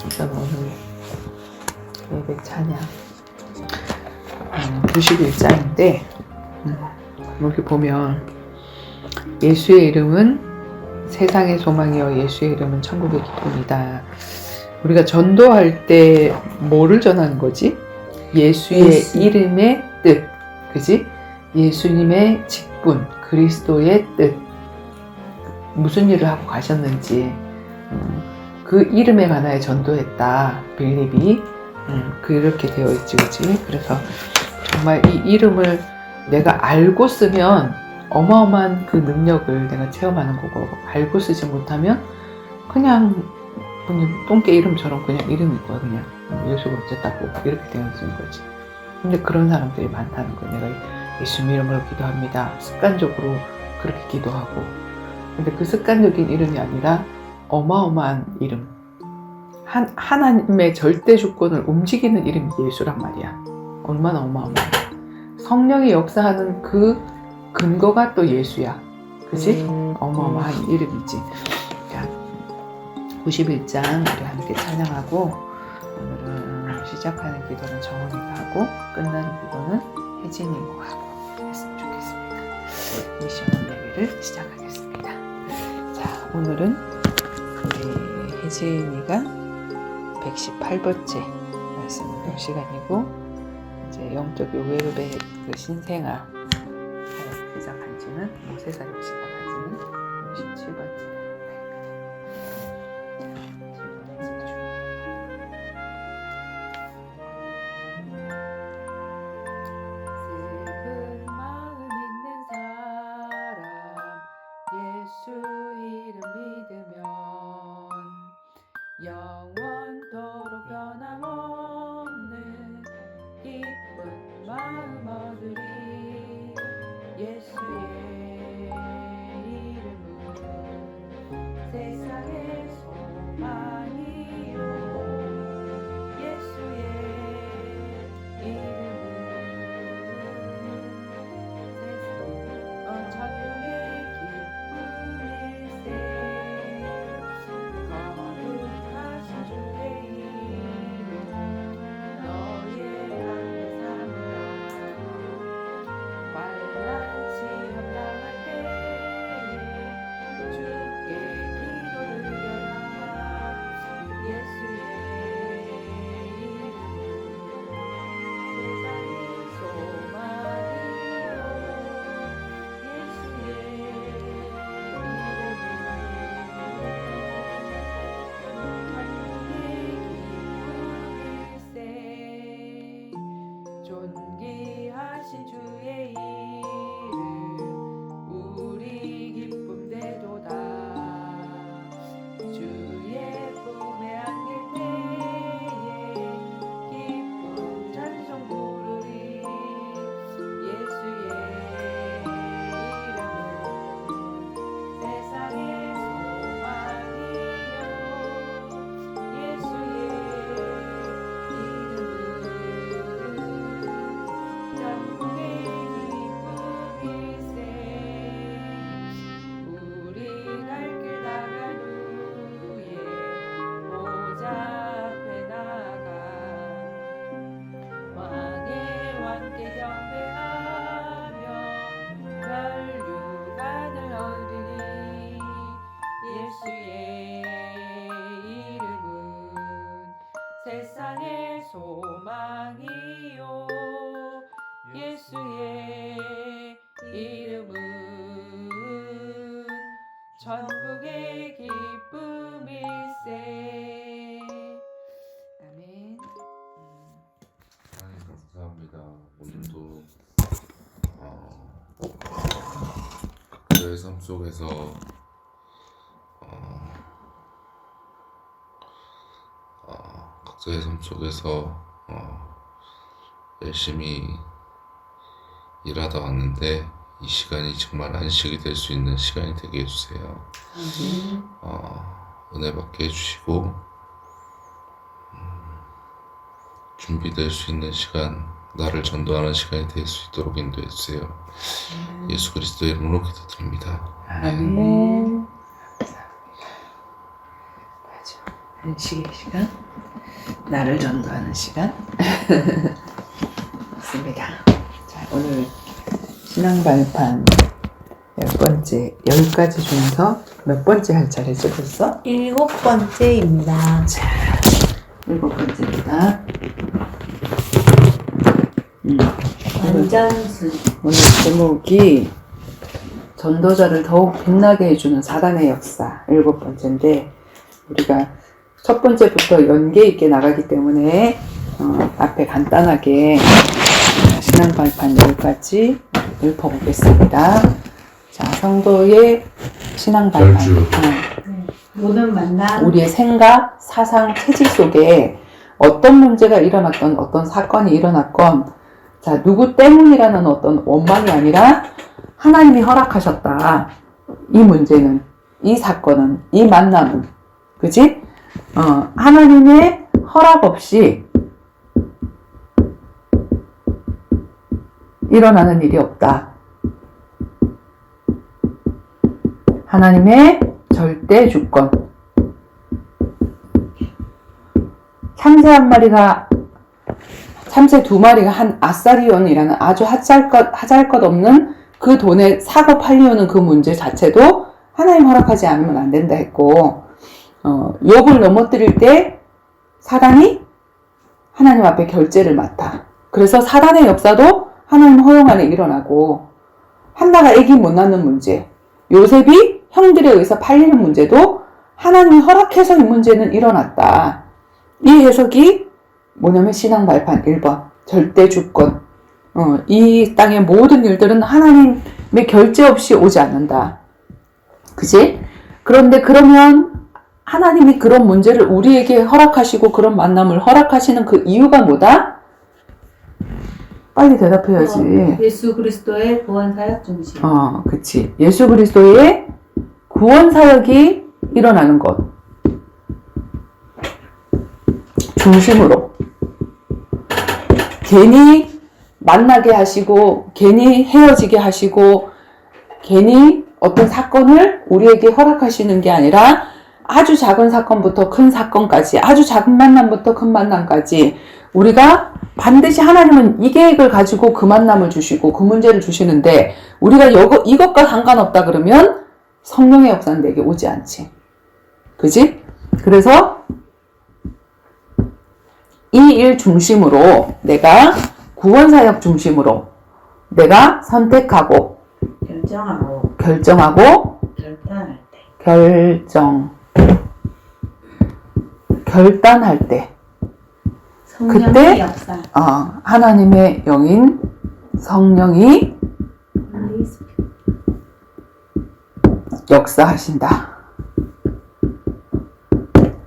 일단 오늘 예배 찬양 91장인데 여기 보면 예수의 이름은 세상의 소망이요 예수의 이름은 천국의 기쁨이다. 우리가 전도할 때 뭐를 전하는 거지? 예수의 이름의 뜻, 그지? 예수님의 직분, 그리스도의 뜻, 무슨 일을 하고 가셨는지 그 이름에 관하여 전도했다. 빌립이 그렇게 되어 있지, 그지? 그래서 정말 이 이름을 내가 알고 쓰면 어마어마한 그 능력을 내가 체험하는 거고, 알고 쓰지 못하면 그냥 똥개 이름처럼 그냥 이름일 거야. 그냥 예수가 어쨌다고 이렇게 되어 있는 거지. 근데 그런 사람들이 많다는 거야. 내가 예수님 이름으로 기도합니다. 습관적으로 그렇게 기도하고, 근데 그 습관적인 이름이 아니라 어마어마한 이름, 하나님의 절대 주권을 움직이는 이름이 예수란 말이야. 얼마나 어마어마해. 성령이 역사하는 그 근거가 또 예수야. 그치? 어마어마한 이름이지. 자, 91장 우리 함께 찬양하고, 오늘은 시작하는 기도는 정원이가 하고 끝나는 기도는 혜진이가 하고 했으면 좋겠습니다. 미션 예배를 시작하겠습니다. 자, 오늘은 우리 혜진이가 118번째 말씀을 할 시간이고, 이제 영적 요괴급의 그 신생아 시작한 지는 모세사역 시작한 지는 67번째. 슬픈 마음 있는 사람 예수 이름 믿으면 영원토록 변함없는 기쁜 마음 얻으리. 예수의 이름은 세상의 소망이요 예수의 이름은 천국의 기쁨일세. 거룩하신 주의 이름 너의 감사합니다. 환난 시험 당할 때에 주께 기도를 드려라. 예수의 이름은 세상의 소망이요 예수의 이름은 천국의 기쁨일세. 존귀하신 주의 이름 우리 기쁨 되도다. 주의 품에 안길 때에 기쁨 찬송 부르리. 예수의 이름은 세상의 소망이요 예수의 이름은 천국의 기쁨일세. 우리 갈 길 나간 후에 보좌 앞에 나가 왕의 왕께 경배하며 혈육안을 얻으리. 예수의 이름은 세상의 소망이요 예수의 이름은 천국의 기쁨일세. 아멘. 하나님 감사합니다. 오늘도 저의 삶 속에서 각자의 삶 속에서 열심히 일하다 왔는데 이 시간이 정말 안식이 될 수 있는 시간이 되게 해주세요. 은혜 받게 해주시고 준비될 수 있는 시간, 나를 전도하는 시간이 될 수 있도록 인도해 주세요. 예수 그리스도의 이름으로 기도드립니다. 아멘. 안식의 시간, 나를 전도하는 시간. 있습니다. 자, 오늘 신앙 발판 10번째, 10가지 중에서 몇 번째 할 차례죠 벌써? 7번째입니다. 자, 7번째입니다. 완전수. 오늘 제목이 전도자를 더욱 빛나게 해주는 사단의 역사 7번째인데, 우리가 첫 번째부터 연계 있게 나가기 때문에 앞에 간단하게 신앙 발판 10가지 읊어보겠습니다. 자, 성도의 신앙 발판. 모든 만남. 우리의 생각, 사상, 체질 속에 어떤 문제가 일어났건 어떤 사건이 일어났건, 자, 누구 때문이라는 어떤 원망이 아니라 하나님이 허락하셨다. 이 문제는, 이 사건은, 이 만남은, 그지? 하나님의 허락 없이 일어나는 일이 없다. 하나님의 절대 주권. 참새 한 마리가, 참새 2마리가 한 아사리온이라는 아주 하잘것 없는 그 돈에 사고 팔리오는 그 문제 자체도 하나님 허락하지 않으면 안 된다 했고, 욥을 넘어뜨릴 때 사단이 하나님 앞에 결제를 맡아. 그래서 사단의 역사도 하나님 허용 안에 일어나고, 한나가 아기 못 낳는 문제, 요셉이 형들에 의해서 팔리는 문제도 하나님이 허락해서 이 문제는 일어났다. 이 해석이 뭐냐면 신앙 발판 1번 절대 주권. 이 땅의 모든 일들은 하나님의 결제 없이 오지 않는다. 그지? 그런데 그러면 하나님이 그런 문제를 우리에게 허락하시고 그런 만남을 허락하시는 그 이유가 뭐다? 빨리 대답해야지. 예수 그리스도의 구원 사역 중심. 그치. 예수 그리스도의 구원 사역이 일어나는 것. 중심으로. 괜히 만나게 하시고, 괜히 헤어지게 하시고, 괜히 어떤 사건을 우리에게 허락하시는 게 아니라 아주 작은 사건부터 큰 사건까지, 아주 작은 만남부터 큰 만남까지 우리가 반드시 하나님은 이 계획을 가지고 그 만남을 주시고 그 문제를 주시는데, 우리가 이것과 상관없다 그러면 성령의 역사는 내게 오지 않지. 그지? 그래서 이 일 중심으로, 내가 구원사역 중심으로 내가 선택하고 결정하고 결단할 때 그때 역사. 하나님의 영인 성령이 역사하신다.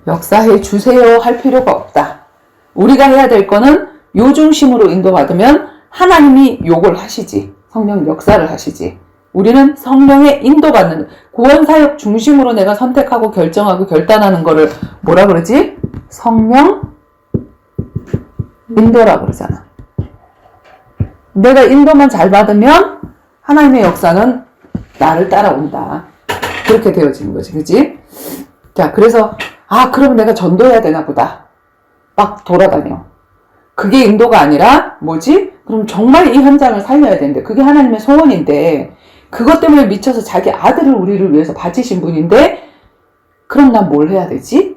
역사해 주세요 할 필요가 없다. 우리가 해야 될 거는 요 중심으로 인도받으면 하나님이 요걸 하시지. 성령 역사를 하시지. 우리는 성령의 인도받는, 구원사역 중심으로 내가 선택하고 결정하고 결단하는 거를 뭐라 그러지? 성령 인도라 그러잖아. 내가 인도만 잘 받으면 하나님의 역사는 나를 따라온다. 그렇게 되어지는 거지. 그치? 자, 그래서 그럼 내가 전도해야 되나 보다. 막 돌아다녀. 그게 인도가 아니라 뭐지? 그럼 정말 이 현장을 살려야 되는데, 그게 하나님의 소원인데, 그것 때문에 미쳐서 자기 아들을 우리를 위해서 바치신 분인데, 그럼 난 뭘 해야 되지?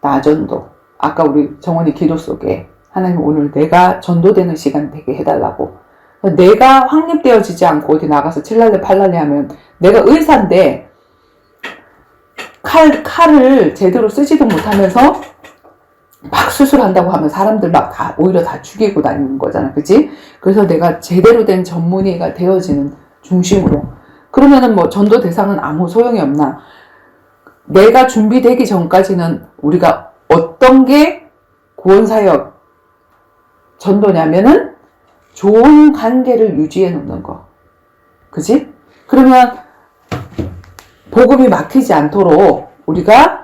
나전도. 아까 우리 정원이 기도 속에 하나님 오늘 내가 전도되는 시간 되게 해달라고. 내가 확립되어지지 않고 어디 나가서 칠랄래 팔랄래 하면, 내가 의사인데 칼을 제대로 쓰지도 못하면서 막 수술한다고 하면 사람들 막 오히려 다 죽이고 다니는 거잖아. 그치? 그래서 내가 제대로 된 전문의가 되어지는 중심으로. 그러면은 뭐 전도 대상은 아무 소용이 없나? 내가 준비되기 전까지는 우리가 어떤 게 구원사역 전도냐면은 좋은 관계를 유지해 놓는 거. 그치? 그러면 복음이 막히지 않도록 우리가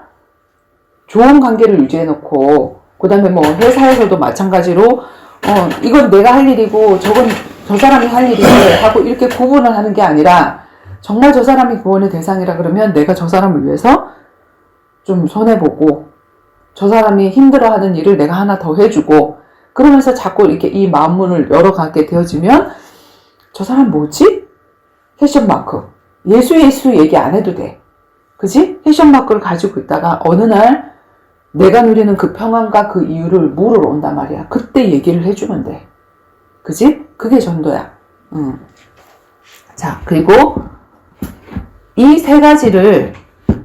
좋은 관계를 유지해 놓고, 그 다음에 뭐 회사에서도 마찬가지로 이건 내가 할 일이고 저건 저 사람이 할 일이고 하고 이렇게 구분을 하는 게 아니라, 정말 저 사람이 구원의 대상이라 그러면 내가 저 사람을 위해서 좀 손해보고 저 사람이 힘들어하는 일을 내가 하나 더 해주고 그러면서 자꾸 이렇게 이 마음문을 열어가게 되어지면 저 사람 뭐지? 패션 마크. 예수 얘기 안 해도 돼. 그지? 패션 마크를 가지고 있다가 어느 날 내가 누리는 그 평안과 그 이유를 물으러 온단 말이야. 그때 얘기를 해주면 돼. 그지? 그게 전도야. 자, 그리고 이 세 가지를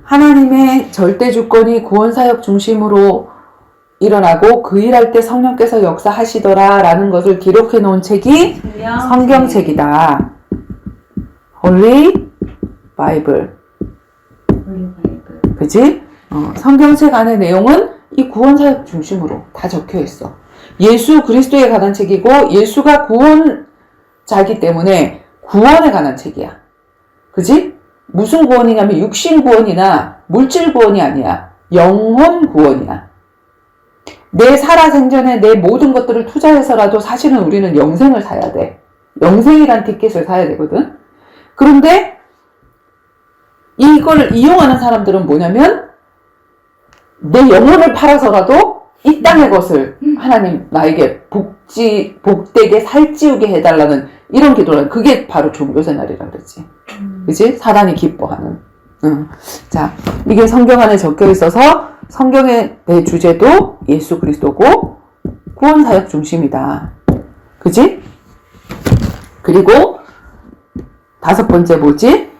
하나님의 절대 주권이 구원사역 중심으로 일어나고 그 일할 때 성령께서 역사하시더라 라는 것을 기록해 놓은 책이 성경책이다. Holy Bible. 그치? 성경책 안의 내용은 이 구원사역 중심으로 다 적혀 있어. 예수 그리스도에 관한 책이고 예수가 구원자이기 때문에 구원에 관한 책이야. 그치? 무슨 구원이냐면 육신 구원이나 물질 구원이 아니야. 영혼 구원이야. 내 살아생전에 내 모든 것들을 투자해서라도 사실은 우리는 영생을 사야 돼. 영생이란 티켓을 사야 되거든. 그런데 이걸 이용하는 사람들은 뭐냐면 내 영혼을 팔아서라도 이 땅의 것을 하나님 나에게 복되게 살찌우게 해달라는 이런 기도를 그게 바로 종교생활이라 그랬지. 그치? 사단이 기뻐하는. 자, 이게 성경 안에 적혀 있어서 성경의 내 주제도 예수 그리스도고 구원사역 중심이다. 그치? 그리고 다섯 번째 뭐지?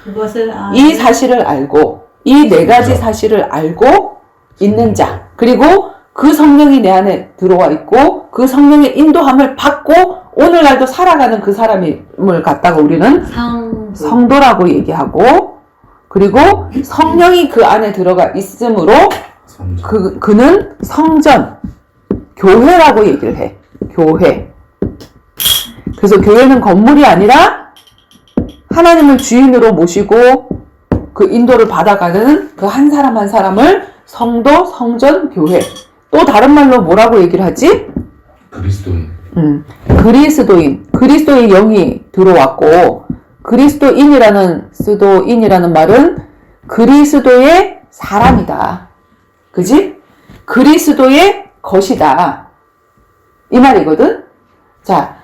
그것을 이 사실을 알고 이 네 가지 사실을 알고 있는 자 그리고 그 성령이 내 안에 들어와 있고 그 성령의 인도함을 받고 오늘날도 살아가는 그 사람을 갖다가 우리는 성도라고 얘기하고 그리고 성령이 그 안에 들어가 있으므로 그는 성전, 교회라고 얘기를 해. 교회. 그래서 교회는 건물이 아니라 하나님을 주인으로 모시고 그 인도를 받아가는 그 한 사람 한 사람을 성도, 성전, 교회. 또 다른 말로 뭐라고 얘기를 하지? 그리스도인. 그리스도인. 그리스도의 영이 들어왔고 스도인이라는 말은 그리스도의 사람이다. 그지? 그리스도의 것이다. 이 말이거든? 자,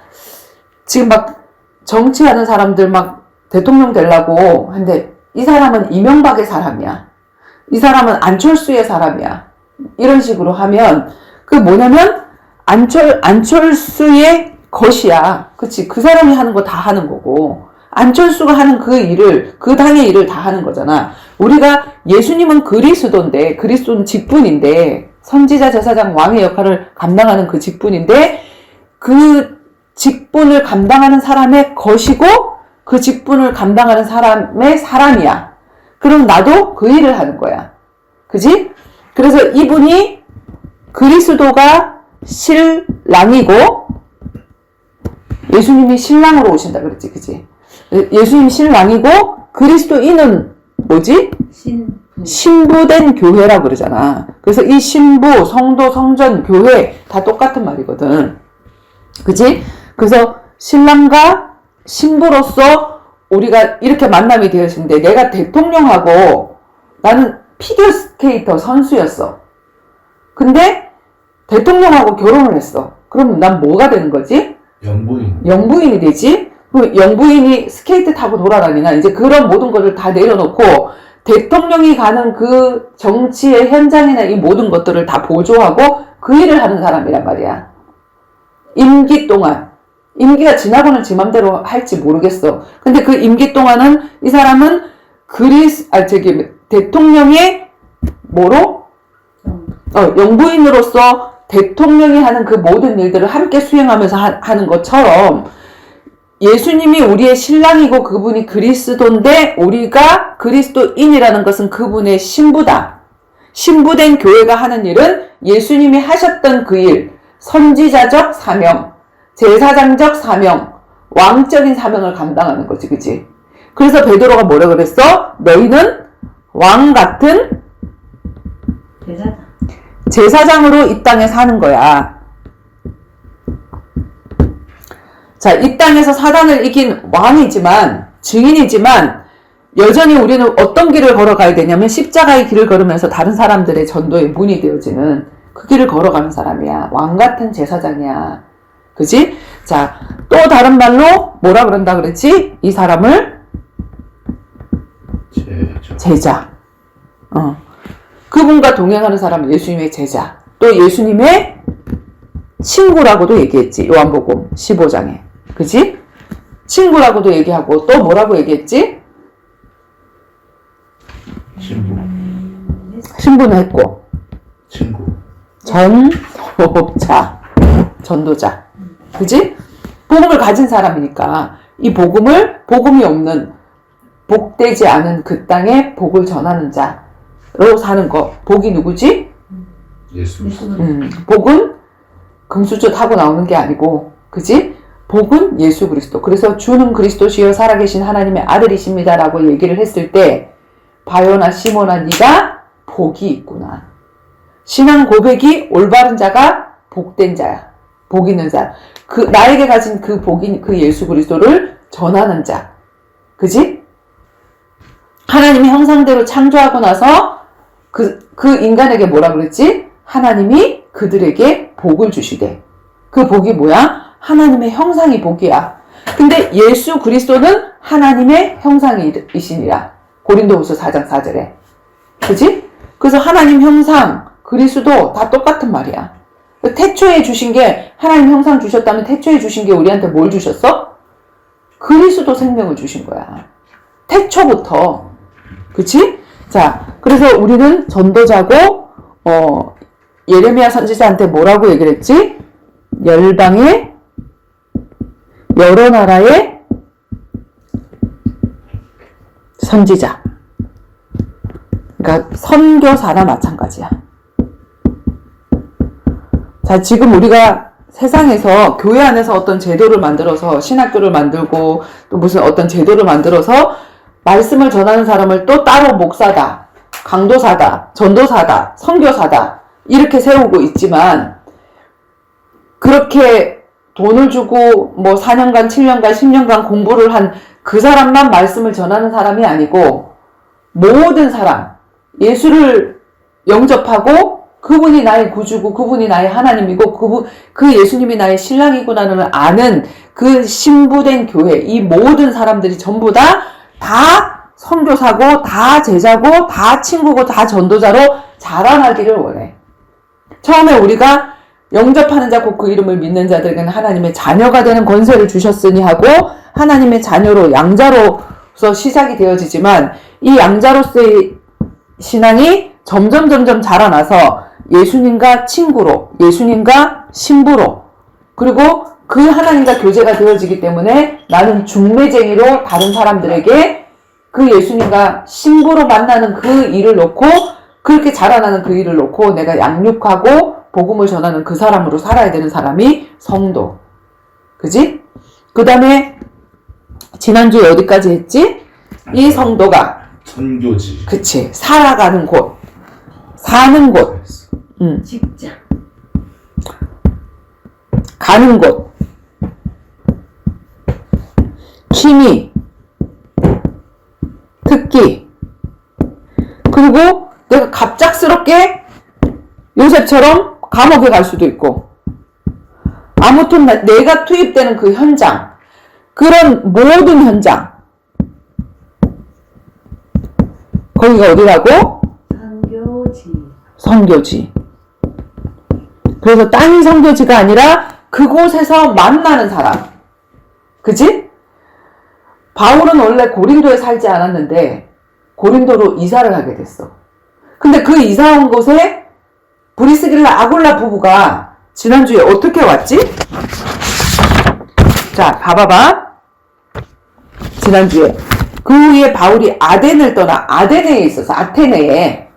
지금 막 정치하는 사람들 막 대통령 되려고 하는데 이 사람은 이명박의 사람이야. 이 사람은 안철수의 사람이야. 이런 식으로 하면 그 뭐냐면 안철수의 것이야. 그치? 그 사람이 하는 거 다 하는 거고 안철수가 하는 그 일을 그 당의 일을 다 하는 거잖아. 우리가 예수님은 그리스도인데 그리스도는 직분인데 선지자 제사장 왕의 역할을 감당하는 그 직분인데 그 직분을 감당하는 사람의 것이고 그 직분을 감당하는 사람의 사람이야. 그럼 나도 그 일을 하는 거야. 그지? 그래서 이분이 그리스도가 신랑이고 예수님이 신랑으로 오신다 그랬지. 그지? 예수님이 신랑이고 그리스도인은 뭐지? 신부된 교회라고 그러잖아. 그래서 이 신부, 성도, 성전, 교회 다 똑같은 말이거든. 그지? 그래서 신랑과 신부로서 우리가 이렇게 만남이 되었는데 내가 대통령하고 나는 피겨스케이터 선수였어. 근데 대통령하고 결혼을 했어. 그럼 난 뭐가 되는 거지? 영부인이 되지? 영부인이 스케이트 타고 돌아다니나? 이제 그런 모든 것을 다 내려놓고 대통령이 가는 그 정치의 현장이나 이 모든 것들을 다 보조하고 그 일을 하는 사람이란 말이야. 임기 동안. 임기가 지나고는 지 맘대로 할지 모르겠어. 근데 그 임기 동안은 이 사람은 대통령의 뭐로? 영부인으로서 대통령이 하는 그 모든 일들을 함께 수행하면서 하는 것처럼 예수님이 우리의 신랑이고 그분이 그리스도인데 우리가 그리스도인이라는 것은 그분의 신부다. 신부된 교회가 하는 일은 예수님이 하셨던 그 일, 선지자적 사명, 제사장적 사명, 왕적인 사명을 감당하는 거지, 그치? 그래서 베드로가 뭐라 그랬어? 너희는 왕 같은 제사장으로 이 땅에 사는 거야. 자, 이 땅에서 사단을 이긴 왕이지만, 증인이지만, 여전히 우리는 어떤 길을 걸어가야 되냐면 십자가의 길을 걸으면서 다른 사람들의 전도의 문이 되어지는 그 길을 걸어가는 사람이야. 왕 같은 제사장이야. 그지? 자, 또 다른 말로 뭐라 그런다 그랬지? 이 사람을 제자. 그분과 동행하는 사람은 예수님의 제자. 또 예수님의 친구라고도 얘기했지. 요한복음 15장에. 그지? 친구라고도 얘기하고 또 뭐라고 얘기했지? 신부는 했고 친구. 전도자. 그지? 복음을 가진 사람이니까 이 복음이 없는 복되지 않은 그 땅에 복을 전하는 자로 사는 거. 복이 누구지? 예수. 복은 금수저 타고 나오는 게 아니고, 그지? 복은 예수 그리스도. 그래서 주는 그리스도시여 살아계신 하나님의 아들이십니다라고 얘기를 했을 때 바요나 시몬아 네가 복이 있구나. 신앙 고백이 올바른 자가 복된 자야. 복 있는 자. 나에게 가진 그 복인 그 예수 그리스도를 전하는 자. 그지? 하나님이 형상대로 창조하고 나서 그 인간에게 뭐라 그랬지? 하나님이 그들에게 복을 주시대. 그 복이 뭐야? 하나님의 형상이 복이야. 근데 예수 그리스도는 하나님의 형상이시니라. 고린도후서 4장 4절에. 그지? 그래서 하나님 형상, 그리스도 다 똑같은 말이야. 태초에 주신 게, 하나님 형상 주셨다면 태초에 주신 게 우리한테 뭘 주셨어? 그리스도 생명을 주신 거야. 태초부터. 그치? 자, 그래서 우리는 전도자고, 예레미야 선지자한테 뭐라고 얘기를 했지? 열방의, 여러 나라의 선지자. 그러니까 선교사나 마찬가지야. 자, 지금 우리가 세상에서 교회 안에서 어떤 제도를 만들어서 신학교를 만들고 또 무슨 어떤 제도를 만들어서 말씀을 전하는 사람을 또 따로 목사다, 강도사다, 전도사다, 선교사다 이렇게 세우고 있지만 그렇게 돈을 주고 뭐 4년간, 7년간, 10년간 공부를 한 그 사람만 말씀을 전하는 사람이 아니고 모든 사람, 예수를 영접하고 그분이 나의 구주고 그분이 나의 하나님이고 그 예수님이 나의 신랑이구나를 아는 그 신부된 교회, 이 모든 사람들이 전부 다 선교사고 다 제자고 다 친구고 다 전도자로 자라나기를 원해. 처음에 우리가 영접하는 자 곧 그 이름을 믿는 자들에게는 하나님의 자녀가 되는 권세를 주셨으니 하고 하나님의 자녀로 양자로서 시작이 되어지지만 이 양자로서의 신앙이 점점 자라나서 예수님과 친구로, 예수님과 신부로, 그리고 그 하나님과 교제가 되어지기 때문에 나는 중매쟁이로 다른 사람들에게 그 예수님과 신부로 만나는 그 일을 놓고, 그렇게 자라나는 그 일을 놓고 내가 양육하고 복음을 전하는 그 사람으로 살아야 되는 사람이 성도. 그지? 그 다음에 지난주에 어디까지 했지? 이 성도가 선교지. 그치. 살아가는 곳, 사는 곳, 직장, 가는 곳, 취미, 특기, 그리고 내가 갑작스럽게 요셉처럼 감옥에 갈 수도 있고, 아무튼 내가 투입되는 그 현장, 그런 모든 현장, 거기가 어디라고? 선교지. 그래서 땅이 선교지가 아니라 그곳에서 만나는 사람. 그치? 바울은 원래 고린도에 살지 않았는데 고린도로 이사를 하게 됐어. 근데 그 이사 온 곳에 브리스길라 아굴라 부부가 지난주에 어떻게 왔지? 자, 봐봐봐. 지난주에 그 후에 바울이 아덴을 떠나 아테네에 있었어. 아테네에.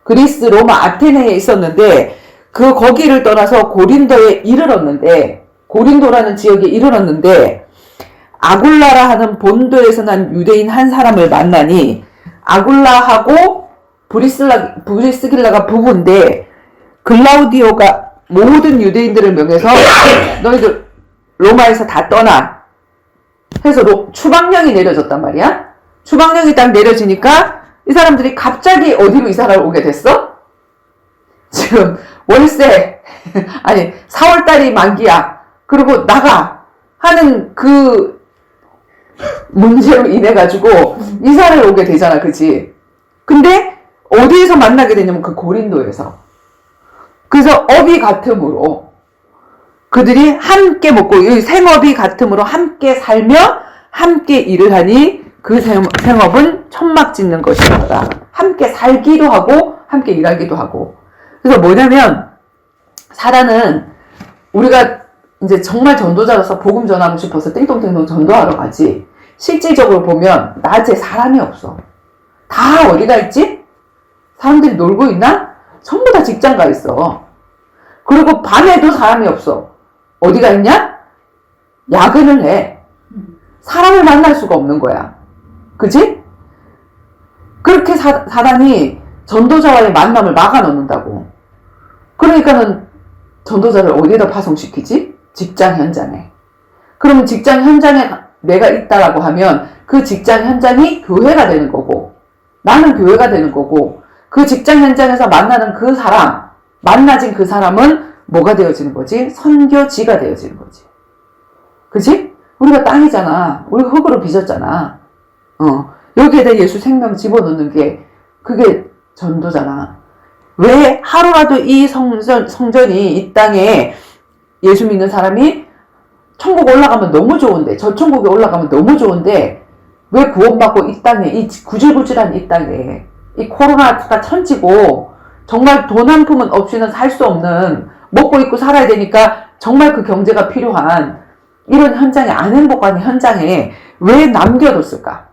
그리스 로마 아테네에 있었는데 거기를 떠나서 고린도에 이르렀는데, 고린도라는 지역에 이르렀는데 아굴라라 하는 본도에서 난 유대인 한 사람을 만나니, 아굴라하고 브리스길라가 부부인데 글라우디오가 모든 유대인들을 명해서 너희들 로마에서 다 떠나 해서 추방령이 내려졌단 말이야. 추방령이 딱 내려지니까 이 사람들이 갑자기 어디로 이사를 오게 됐어? 지금 월세 아니 4월달이 만기야. 그리고 나가 하는 그 문제로 인해 가지고 이사를 오게 되잖아, 그치? 근데 어디에서 만나게 되냐면 그 고린도에서. 그래서 업이 같음으로 그들이 함께 먹고 이 생업이 같음으로 함께 살며 함께 일을 하니 그 생업은 천막 짓는 것이더라. 함께 살기도 하고 함께 일하기도 하고. 그래서 뭐냐면 사단은 우리가 이제 정말 전도자로서 복음 전하고 싶어서 띵동띵동 전도하러 가지. 실질적으로 보면 낮에 사람이 없어. 다 어디가 있지? 사람들이 놀고 있나? 전부 다 직장 가 있어. 그리고 밤에도 사람이 없어. 어디가 있냐? 야근을 해. 사람을 만날 수가 없는 거야. 그지? 그렇게 사단이 전도자와의 만남을 막아놓는다고. 그러니까는 전도자를 어디에다 파송시키지? 직장 현장에. 그러면 직장 현장에 내가 있다라고 하면 그 직장 현장이 교회가 되는 거고, 나는 교회가 되는 거고, 그 직장 현장에서 만나는 그 사람, 만나진 그 사람은 뭐가 되어지는 거지? 선교지가 되어지는 거지. 그치? 우리가 땅이잖아. 우리가 흙으로 빚었잖아. 여기에다 예수 생명 집어넣는 게 그게 전도잖아. 왜 하루라도 이 성전이 이 땅에 예수 믿는 사람이 천국 올라가면 너무 좋은데, 저 천국에 올라가면 너무 좋은데 왜 구원받고 이 땅에, 이 구질구질한 이 땅에, 이 코로나가 천지고 정말 돈 한 푼은 없이는 살 수 없는, 먹고 입고 살아야 되니까 정말 그 경제가 필요한 이런 현장에, 안 행복한 현장에 왜 남겨뒀을까?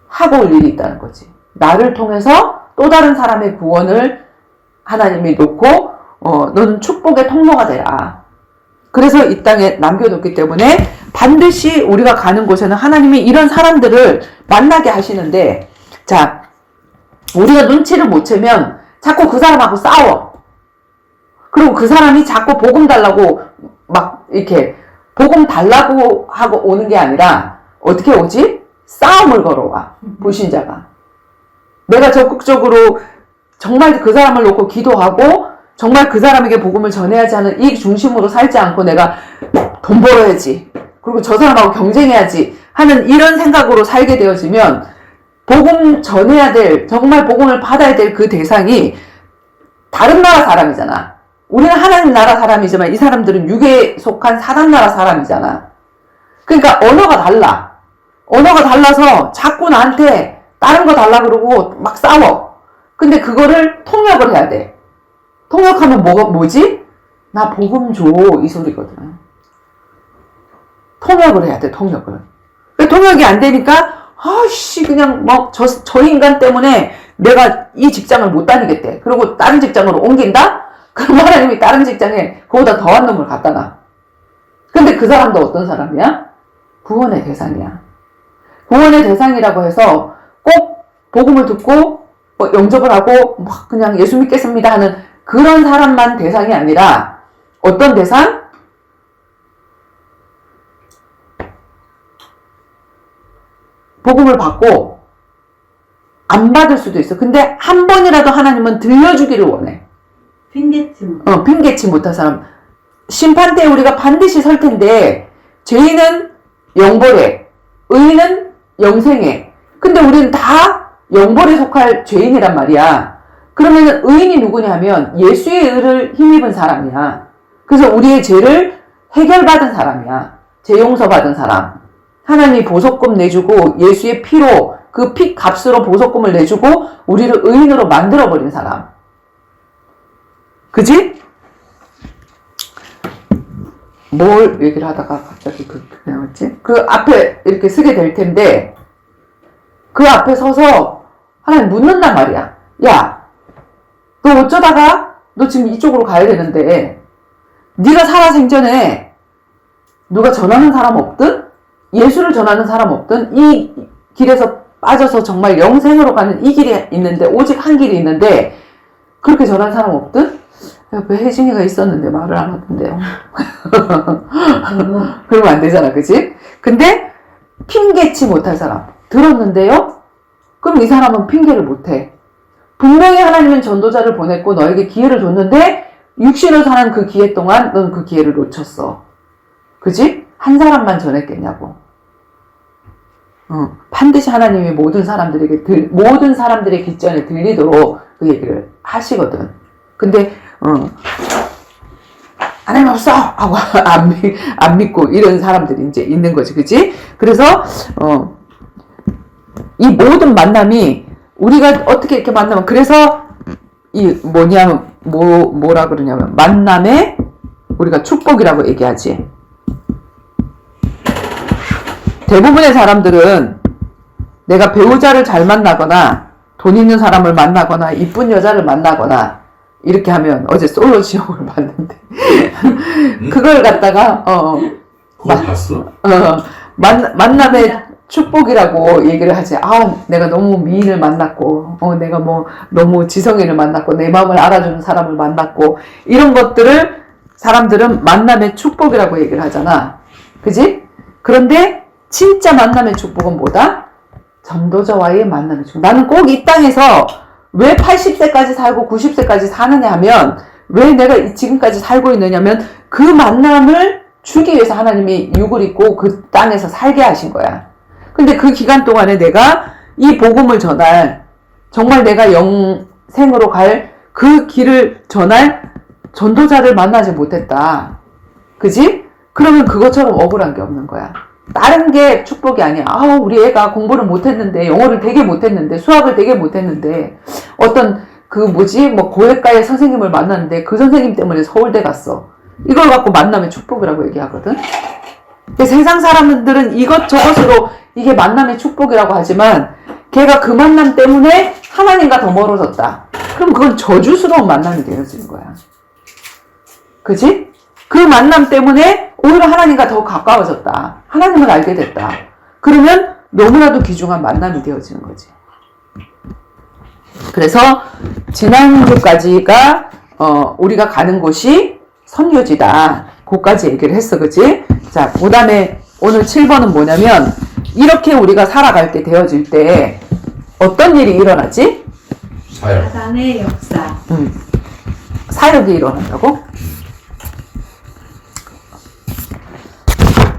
하고 올 일이 있다는 거지. 나를 통해서 또 다른 사람의 구원을 하나님이 놓고 너는 축복의 통로가 되라. 그래서 이 땅에 남겨뒀기 때문에 반드시 우리가 가는 곳에는 하나님이 이런 사람들을 만나게 하시는데, 자, 우리가 눈치를 못 채면 자꾸 그 사람하고 싸워. 그리고 그 사람이 자꾸 복음 달라고 막 이렇게 복음 달라고 하고 오는 게 아니라 어떻게 오지? 싸움을 걸어와. 불신자가. 내가 적극적으로 정말 그 사람을 놓고 기도하고 정말 그 사람에게 복음을 전해야지 하는 이 중심으로 살지 않고 내가 돈 벌어야지, 그리고 저 사람하고 경쟁해야지 하는 이런 생각으로 살게 되어지면 복음 전해야 될, 정말 복음을 받아야 될 그 대상이 다른 나라 사람이잖아. 우리는 하나님 나라 사람이지만 이 사람들은 육에 속한 사단 나라 사람이잖아. 그러니까 언어가 달라. 언어가 달라서 자꾸 나한테 다른 거 달라 그러고 막 싸워. 근데 그거를 통역을 해야 돼. 통역하면 뭐지? 나 복음 줘, 이 소리거든. 통역을 해야 돼, 통역을. 통역이 안 되니까 아씨 그냥 뭐 저 인간 때문에 내가 이 직장을 못 다니겠대. 그리고 다른 직장으로 옮긴다? 그럼 하나님이 다른 직장에 그보다 더한 놈을 갖다 놔. 근데 그 사람도 어떤 사람이야? 구원의 대상이야. 구원의 대상이라고 해서 꼭 복음을 듣고 영접을 하고 막 그냥 예수 믿겠습니다 하는 그런 사람만 대상이 아니라 어떤 대상? 복음을 받고 안 받을 수도 있어. 근데 한 번이라도 하나님은 들려주기를 원해. 핑계치 못한 사람. 심판 때 우리가 반드시 설 텐데 죄인은 영벌에, 의인은 영생에. 근데 우리는 다 영벌에 속할 죄인이란 말이야. 그러면 의인이 누구냐면 예수의 의를 힘입은 사람이야. 그래서 우리의 죄를 해결받은 사람이야. 죄 용서받은 사람. 하나님이 보석금 내주고 예수의 피로 그 피 값으로 보석금을 내주고 우리를 의인으로 만들어버린 사람. 그지? 뭘 얘기를 하다가 갑자기 그게 나왔지? 그 앞에 이렇게 서게 될 텐데 그 앞에 서서 하나님 묻는단 말이야. 야, 너 어쩌다가 너 지금 이쪽으로 가야 되는데 네가 살아생전에 누가 전하는 사람 없든 예수를 전하는 사람 없든 이 길에서 빠져서 정말 영생으로 가는 이 길이 있는데, 오직 한 길이 있는데 그렇게 전한 사람 없든? 옆에 혜진이가 있었는데 말을 안 하던데요. 그러면 안 되잖아, 그치? 근데 핑계치 못할 사람. 들었는데요? 그럼 이 사람은 핑계를 못해. 분명히 하나님은 전도자를 보냈고 너에게 기회를 줬는데 육신으로 사는 그 기회 동안 넌 그 기회를 놓쳤어. 그지? 한 사람만 전했겠냐고. 반드시 하나님이 모든 사람들의 귓전에 들리도록 그 얘기를 하시거든. 근데 하나님 없어! 하고 안 믿고 이런 사람들이 이제 있는 거지. 그지? 그래서 이 모든 만남이 우리가 어떻게 이렇게 만나면, 그래서 이 뭐라 그러냐면 만남의 우리가 축복이라고 얘기하지. 대부분의 사람들은 내가 배우자를 잘 만나거나 돈 있는 사람을 만나거나 이쁜 여자를 만나거나 이렇게 하면, 어제 솔로 지옥을 봤는데 그걸 갖다가 그걸 봤어? 만남의 축복이라고 얘기를 하지. 내가 너무 미인을 만났고 내가 뭐 너무 지성인을 만났고 내 마음을 알아주는 사람을 만났고, 이런 것들을 사람들은 만남의 축복이라고 얘기를 하잖아. 그지? 그런데 진짜 만남의 축복은 뭐다? 전도자와의 만남의 축복. 나는 꼭 이 땅에서 왜 80세까지 살고 90세까지 사느냐 하면, 왜 내가 지금까지 살고 있느냐면 그 만남을 주기 위해서 하나님이 육을 입고 그 땅에서 살게 하신 거야. 근데 그 기간 동안에 내가 이 복음을 전할, 정말 내가 영생으로 갈 그 길을 전할 전도자를 만나지 못했다. 그지? 그러면 그것처럼 억울한 게 없는 거야. 다른 게 축복이 아니야. 우리 애가 공부를 못했는데, 영어를 되게 못했는데, 수학을 되게 못했는데, 어떤 고액가의 선생님을 만났는데 그 선생님 때문에 서울대 갔어. 이걸 갖고 만남의 축복이라고 얘기하거든. 세상 사람들은 이것저것으로 이게 만남의 축복이라고 하지만, 걔가 그 만남 때문에 하나님과 더 멀어졌다. 그럼 그건 저주스러운 만남이 되어지는 거야. 그지? 그 만남 때문에 오히려 하나님과 더 가까워졌다. 하나님을 알게 됐다. 그러면 너무나도 귀중한 만남이 되어지는 거지. 그래서 지난주까지가 우리가 가는 곳이 선교지다. 그까지 얘기를 했어. 그치? 자, 그 다음에 오늘 7번은 뭐냐면, 이렇게 우리가 살아갈 때 되어질 때 어떤 일이 일어나지? 사역. 사단의 역사. 사역이 일어난다고?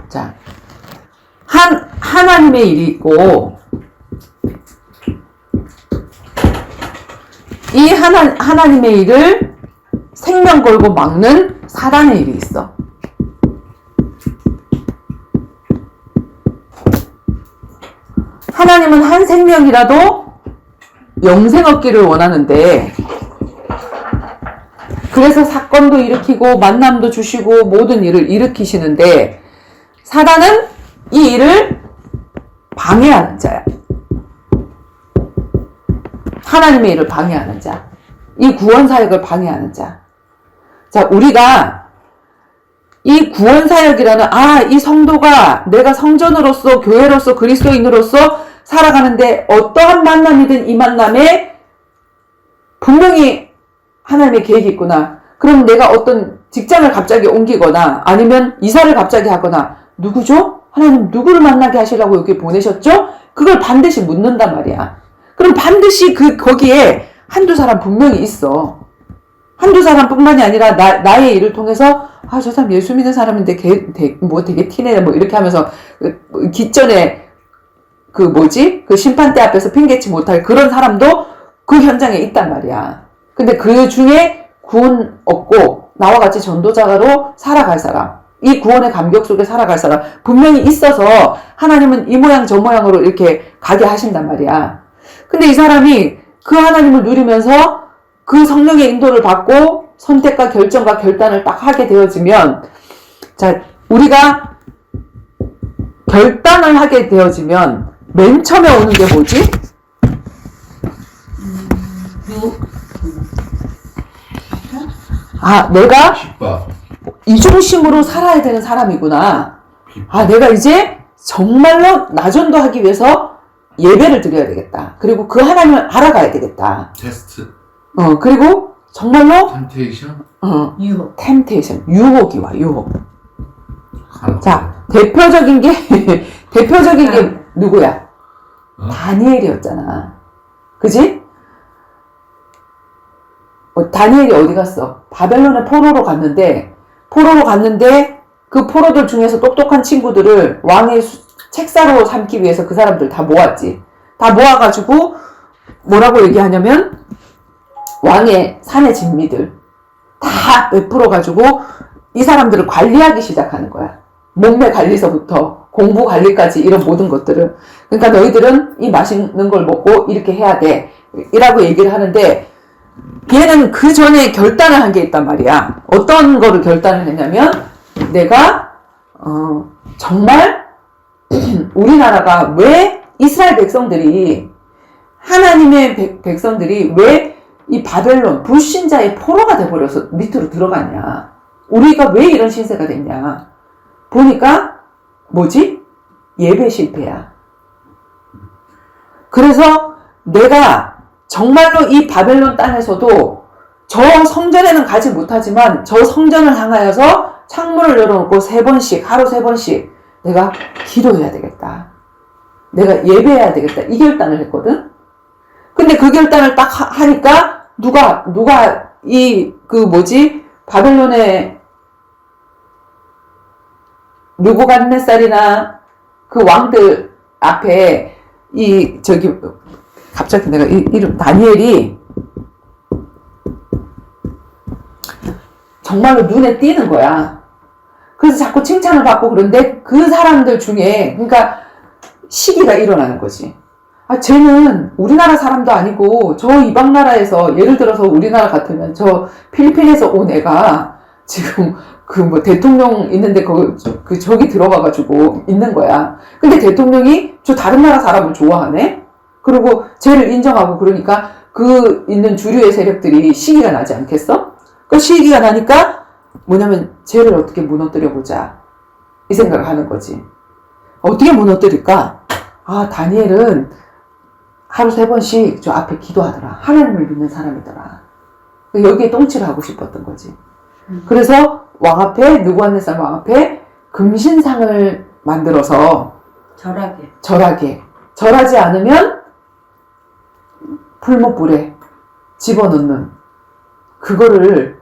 자, 하나님의 일이 있고, 이 하나님의 일을 생명 걸고 막는 사단의 일이 있어. 하나님은 한 생명이라도 영생 얻기를 원하는데, 그래서 사건도 일으키고 만남도 주시고 모든 일을 일으키시는데, 사단은 이 일을 방해하는 자야. 하나님의 일을 방해하는 자. 이 구원사역을 방해하는 자. 자, 우리가 이 구원사역이라는, 이 성도가 내가 성전으로서, 교회로서, 그리스도인으로서 살아가는데 어떠한 만남이든 이 만남에 분명히 하나님의 계획이 있구나. 그럼 내가 어떤 직장을 갑자기 옮기거나 아니면 이사를 갑자기 하거나, 누구죠? 하나님 누구를 만나게 하시려고 여기 보내셨죠? 그걸 반드시 묻는단 말이야. 그럼 반드시 거기에 한두 사람 분명히 있어. 한두 사람뿐만이 아니라 나의 일을 통해서, 저 사람 예수 믿는 사람인데 되게 티내네 뭐 이렇게 하면서 깃전에 그 심판대 앞에서 핑계치 못할 그런 사람도 그 현장에 있단 말이야. 근데 그 중에 구원 얻고 나와 같이 전도자로 살아갈 사람, 이 구원의 감격 속에 살아갈 사람 분명히 있어서 하나님은 이 모양 저 모양으로 이렇게 가게 하신단 말이야. 근데 이 사람이 그 하나님을 누리면서 그 성령의 인도를 받고 선택과 결정과 결단을 딱 하게 되어지면, 자, 우리가 결단을 하게 되어지면 맨 처음에 오는 게 뭐지? 내가 핍박. 이 중심으로 살아야 되는 사람이구나. 내가 이제 정말로 나전도하기 위해서 예배를 드려야 되겠다. 그리고 그 하나님을 알아가야 되겠다. 테스트. 그리고 정말로 템테이션. 유혹. 템테이션, 유혹이 와, 유혹. 하나. 자, 대표적인 게 대표적인 게 누구야? 다니엘이었잖아. 그지? 다니엘이 어디 갔어? 바벨론의 포로로 갔는데 그 포로들 중에서 똑똑한 친구들을 왕의 책사로 삼기 위해서 그 사람들 다 모았지. 다 모아가지고 뭐라고 얘기하냐면 왕의 산의 진미들 다 베풀어가지고 이 사람들을 관리하기 시작하는 거야. 몸매 관리서부터 공부 관리까지 이런 모든 것들을. 그러니까 너희들은 이 맛있는 걸 먹고 이렇게 해야 돼. 이라고 얘기를 하는데 얘는 그 전에 결단을 한 게 있단 말이야. 어떤 거를 결단을 했냐면 내가 정말 우리나라가 왜 이스라엘 백성들이 하나님의 백성들이 왜 이 바벨론 불신자의 포로가 돼버려서 밑으로 들어갔냐. 우리가 왜 이런 신세가 됐냐. 보니까 뭐지? 예배 실패야. 그래서 내가 정말로 이 바벨론 땅에서도 저 성전에는 가지 못하지만 저 성전을 향하여서 창문을 열어놓고 하루 세 번씩 내가 기도해야 되겠다. 내가 예배해야 되겠다. 이 결단을 했거든? 근데 그 결단을 딱 하니까 누가 바벨론의 느부갓네살이나 그 왕들 앞에 갑자기 내가 이름 다니엘이 정말로 눈에 띄는 거야. 그래서 자꾸 칭찬을 받고 그런데 그 사람들 중에 그러니까 시기가 일어나는 거지. 쟤는 우리나라 사람도 아니고 저 이방 나라에서 예를 들어서 우리나라 같으면 저 필리핀에서 온 애가 지금 대통령 있는데 저기 들어가가지고 있는 거야. 근데 대통령이 저 다른 나라 사람을 좋아하네? 그리고 쟤를 인정하고 그러니까 그 있는 주류의 세력들이 시기가 나지 않겠어? 그 시기가 나니까 뭐냐면 쟤를 어떻게 무너뜨려보자. 이 생각을 하는 거지. 어떻게 무너뜨릴까? 다니엘은 하루 세 번씩 저 앞에 기도하더라. 하나님을 믿는 사람이더라. 여기에 똥칠을 하고 싶었던 거지. 그래서 느부갓네살 왕 앞에 금신상을 만들어서 절하지 않으면 풀무불에 집어넣는 그거를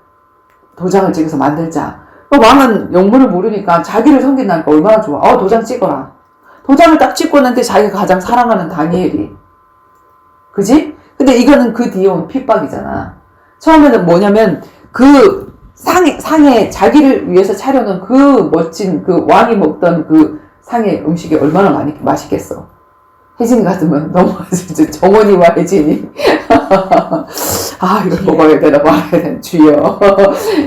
도장을 찍어서 만들자. 왕은 영문을 모르니까 자기를 섬긴다니까 얼마나 좋아. 도장 찍어라. 도장을 딱 찍고 있는데 자기가 가장 사랑하는 다니엘이. 그지? 근데 이거는 그 뒤에 온 핍박이잖아. 처음에는 뭐냐면 그 상에 자기를 위해서 차려놓은 그 멋진 그 왕이 먹던 그 상의 음식이 얼마나 맛있겠어. 혜진이 같으면 너무 진짜 정원이와 혜진이 이걸 먹어야 되나 말아야 되나 주여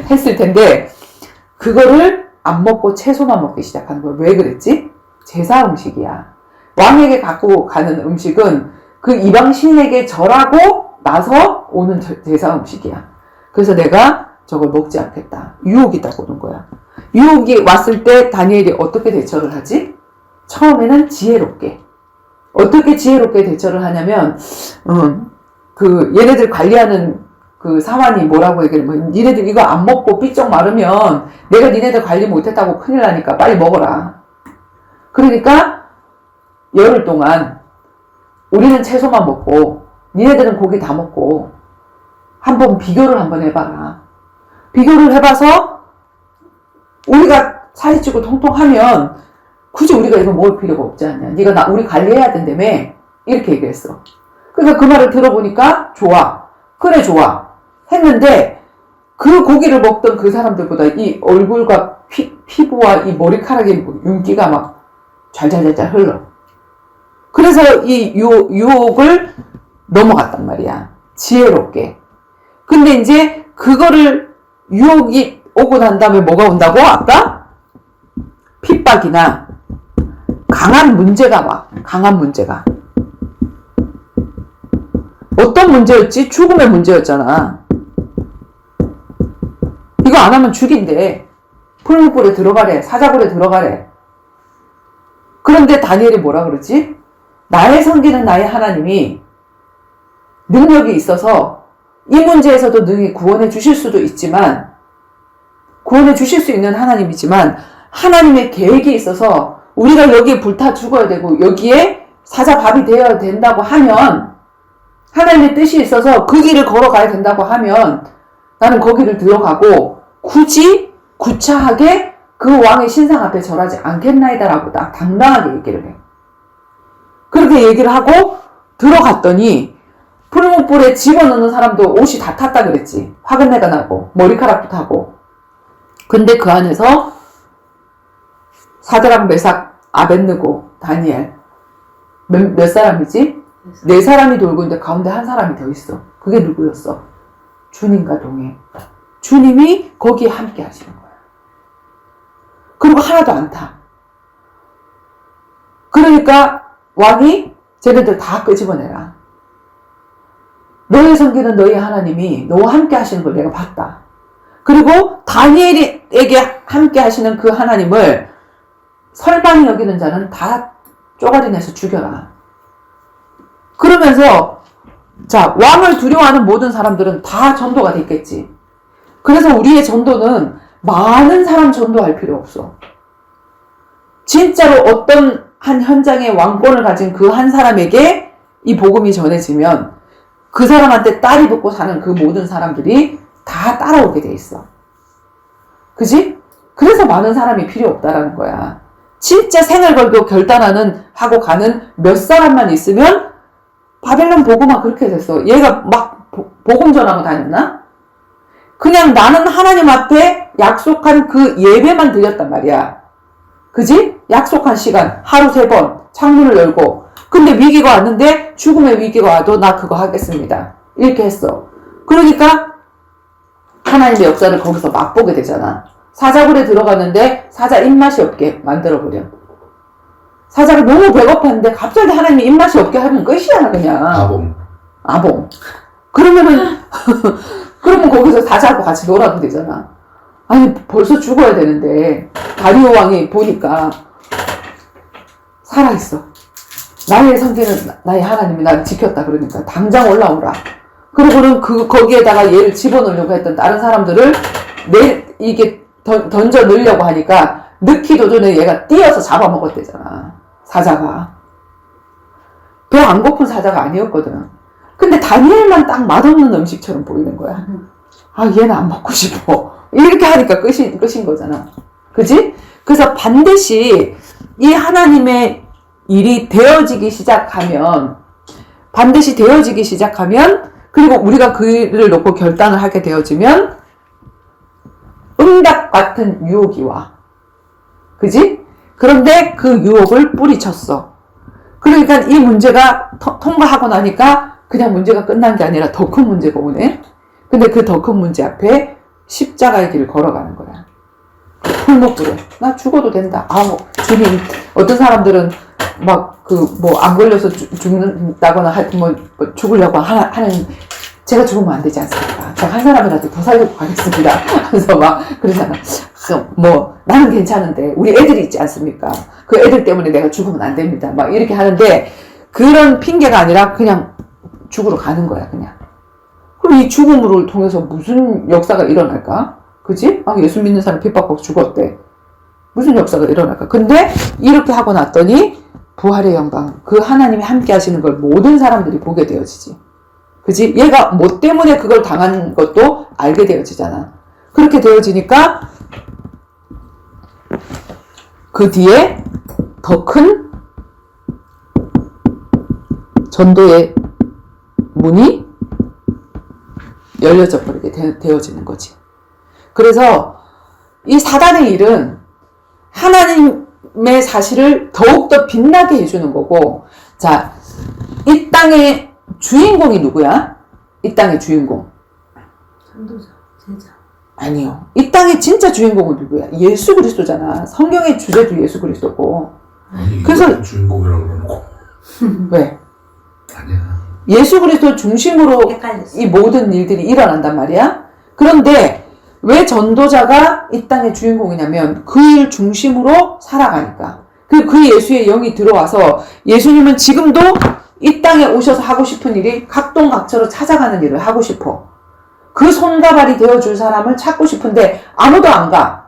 했을 텐데 그거를 안 먹고 채소만 먹기 시작하는 거야. 왜 그랬지? 제사 음식이야. 왕에게 갖고 가는 음식은 그 이방 신에게 절하고 나서 오는 제사 음식이야. 그래서 내가 저걸 먹지 않겠다. 유혹이다 보는 거야. 유혹이 왔을 때 다니엘이 어떻게 대처를 하지? 처음에는 지혜롭게. 어떻게 지혜롭게 대처를 하냐면 얘네들 관리하는 그 사환이 뭐라고 얘기하면 니네들 이거 안 먹고 삐쩍 마르면 내가 니네들 관리 못했다고 큰일 나니까 빨리 먹어라. 그러니까 열흘 동안 우리는 채소만 먹고 니네들은 고기 다 먹고 한번 비교를 한번 해봐라. 비교를 해봐서 우리가 살이 찌고 통통하면 굳이 우리가 이거 먹을 필요가 없지 않냐. 네가 우리 관리해야 된다며. 이렇게 얘기했어. 그러니까 그 말을 들어보니까 좋아. 그래 좋아. 했는데 그 고기를 먹던 그 사람들보다 이 얼굴과 피부와 이 머리카락의 윤기가 막 잘잘잘잘 흘러. 그래서 이 유혹을 넘어갔단 말이야. 지혜롭게. 근데 이제 그거를 유혹이 오고 난 다음에 뭐가 온다고? 아까? 핍박이나 강한 문제가 와. 강한 문제가. 어떤 문제였지? 죽음의 문제였잖아. 이거 안 하면 죽인대. 풀무불에 들어가래. 사자굴에 들어가래. 그런데 다니엘이 뭐라 그러지? 나의 섬기는 나의 하나님이 능력이 있어서 이 문제에서도 능히 구원해 주실 수도 있지만 구원해 주실 수 있는 하나님이지만 하나님의 계획이 있어서 우리가 여기에 불타 죽어야 되고 여기에 사자밥이 되어야 된다고 하면 하나님의 뜻이 있어서 그 길을 걸어가야 된다고 하면 나는 거기를 들어가고 굳이 구차하게 그 왕의 신상 앞에 절하지 않겠나이다라고 딱 당당하게 얘기를 해. 그렇게 얘기를 하고 들어갔더니 풀무불에 집어넣는 사람도 옷이 다 탔다 그랬지. 화근내가 나고 머리카락도 타고. 근데 그 안에서 사드락, 메삭, 아벳느고, 다니엘 몇 사람이지? 4사람이 돌고 있는데 가운데 한 사람이 더 있어. 그게 누구였어? 주님과 동행. 주님이 거기에 함께 하시는 거야. 그리고 하나도 안 타. 그러니까 왕이 쟤네들 다 끄집어내라. 너의 성기는 너희 하나님이 너와 함께 하시는 걸 내가 봤다. 그리고 다니엘에게 함께 하시는 그 하나님을 설방이 여기는 자는 다 쪼가리 내서 죽여라. 그러면서 자, 왕을 두려워하는 모든 사람들은 다 전도가 됐겠지. 그래서 우리의 전도는 많은 사람 전도할 필요 없어. 진짜로 어떤 한 현장의 왕권을 가진 그 한 사람에게 이 복음이 전해지면 그 사람한테 딸이 붙고 사는 그 모든 사람들이 다 따라오게 돼 있어. 그지? 그래서 많은 사람이 필요 없다라는 거야. 진짜 생을 걸고 결단하는 하고 가는 몇 사람만 있으면 바벨론 복음화 그렇게 됐어. 얘가 막 복음 전하고 다녔나? 그냥 나는 하나님 앞에 약속한 그 예배만 드렸단 말이야. 그지? 약속한 시간 하루 3번 창문을 열고 근데 위기가 왔는데 죽음의 위기가 와도 나 그거 하겠습니다. 이렇게 했어. 그러니까 하나님의 역사를 거기서 맛보게 되잖아. 사자굴에 들어갔는데 사자 입맛이 없게 만들어버려. 사자가 너무 배고팠는데 갑자기 하나님이 입맛이 없게 하면 끝이야 그냥. 아봉. 그러면은 그러면 거기서 사자하고 같이 놀아도 되잖아. 아니 벌써 죽어야 되는데 다리오 왕이 보니까 살아있어. 나의 성기는 나의 하나님이 나를 지켰다 그러니까 당장 올라오라. 그리고는 거기에다가 얘를 집어넣으려고 했던 다른 사람들을 이게 던져 넣으려고 하니까 넣기도 전에 얘가 뛰어서 잡아먹었대잖아. 사자가. 배 안 고픈 사자가 아니었거든. 근데 다니엘만 딱 맛없는 음식처럼 보이는 거야. 아, 얘는 안 먹고 싶어. 이렇게 하니까 끝인 거잖아. 그지? 그래서 반드시 이 하나님의 일이 되어지기 시작하면, 그리고 우리가 그 일을 놓고 결단을 하게 되어지면, 응답 같은 유혹이 와. 그지? 그런데 그 유혹을 뿌리쳤어. 그러니까 이 문제가 통과하고 나니까 그냥 문제가 끝난 게 아니라 더 큰 문제가 오네? 근데 그 더 큰 문제 앞에 십자가의 길을 걸어가는 거야. 풀목불에. 나 죽어도 된다. 아우, 주님. 어떤 사람들은 막 안 걸려서 죽는다거나 하여튼 죽으려고 하는, 제가 죽으면 안 되지 않습니까? 제가 한 사람이라도 더 살리고 가겠습니다. 그래서 막 그러잖아. 나는 괜찮은데 우리 애들이 있지 않습니까? 그 애들 때문에 내가 죽으면 안 됩니다. 막 이렇게 하는데 그런 핑계가 아니라 그냥 죽으러 가는 거야, 그냥. 그럼 이 죽음을 통해서 무슨 역사가 일어날까? 그지? 아, 예수 믿는 사람 핍박받고 죽었대. 무슨 역사가 일어날까? 근데 이렇게 하고 났더니 부활의 영광, 그 하나님이 함께 하시는 걸 모든 사람들이 보게 되어지지. 그지? 얘가 뭐 때문에 그걸 당한 것도 알게 되어지잖아. 그렇게 되어지니까 그 뒤에 더 큰 전도의 문이 열려져 버리게 되어지는 거지. 그래서 이 사단의 일은 하나님의 사실을 더욱더 빛나게 해주는 거고, 자, 이 땅의 주인공이 누구야? 이 땅의 주인공. 전도자, 제자. 아니요. 이 땅의 진짜 주인공은 누구야? 예수 그리스도잖아. 성경의 주제도 예수 그리스도고. 그래서 주인공이라고 그러고. 왜? 아니야. 예수 그리스도 중심으로 헷갈렸어. 이 모든 일들이 일어난단 말이야. 그런데 왜 전도자가 이 땅의 주인공이냐면 그 일 중심으로 살아가니까. 그 예수의 영이 들어와서 예수님은 지금도 이 땅에 오셔서 하고 싶은 일이 각동각처로 찾아가는 일을 하고 싶어. 그 손과 발이 되어줄 사람을 찾고 싶은데 아무도 안 가.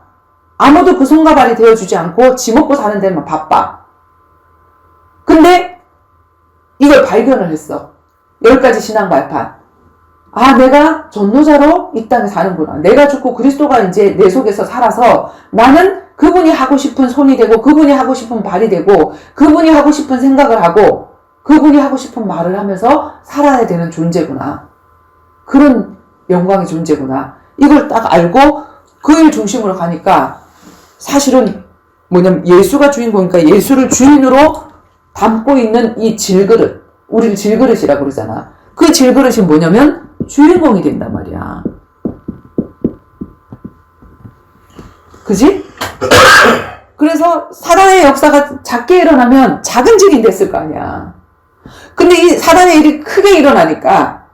아무도 그 손과 발이 되어주지 않고 지 먹고 사는 데만 바빠. 근데 이걸 발견을 했어. 10가지 신앙 발판. 아, 내가 전도자로 이 땅에 사는구나. 내가 죽고 그리스도가 이제 내 속에서 살아서 나는 그분이 하고 싶은 손이 되고 그분이 하고 싶은 발이 되고 그분이 하고 싶은 생각을 하고 그분이 하고 싶은 말을 하면서 살아야 되는 존재구나. 그런 영광의 존재구나. 이걸 딱 알고 그 일 중심으로 가니까 사실은 뭐냐면 예수가 주인공이니까 예수를 주인으로 담고 있는 이 질그릇, 우리를 질그릇이라고 그러잖아. 그 질그릇이 뭐냐면 주인공이 된단 말이야. 그지? 그래서 사단의 역사가 작게 일어나면 작은 질이 됐을 거 아니야. 근데 이 사단의 일이 크게 일어나니까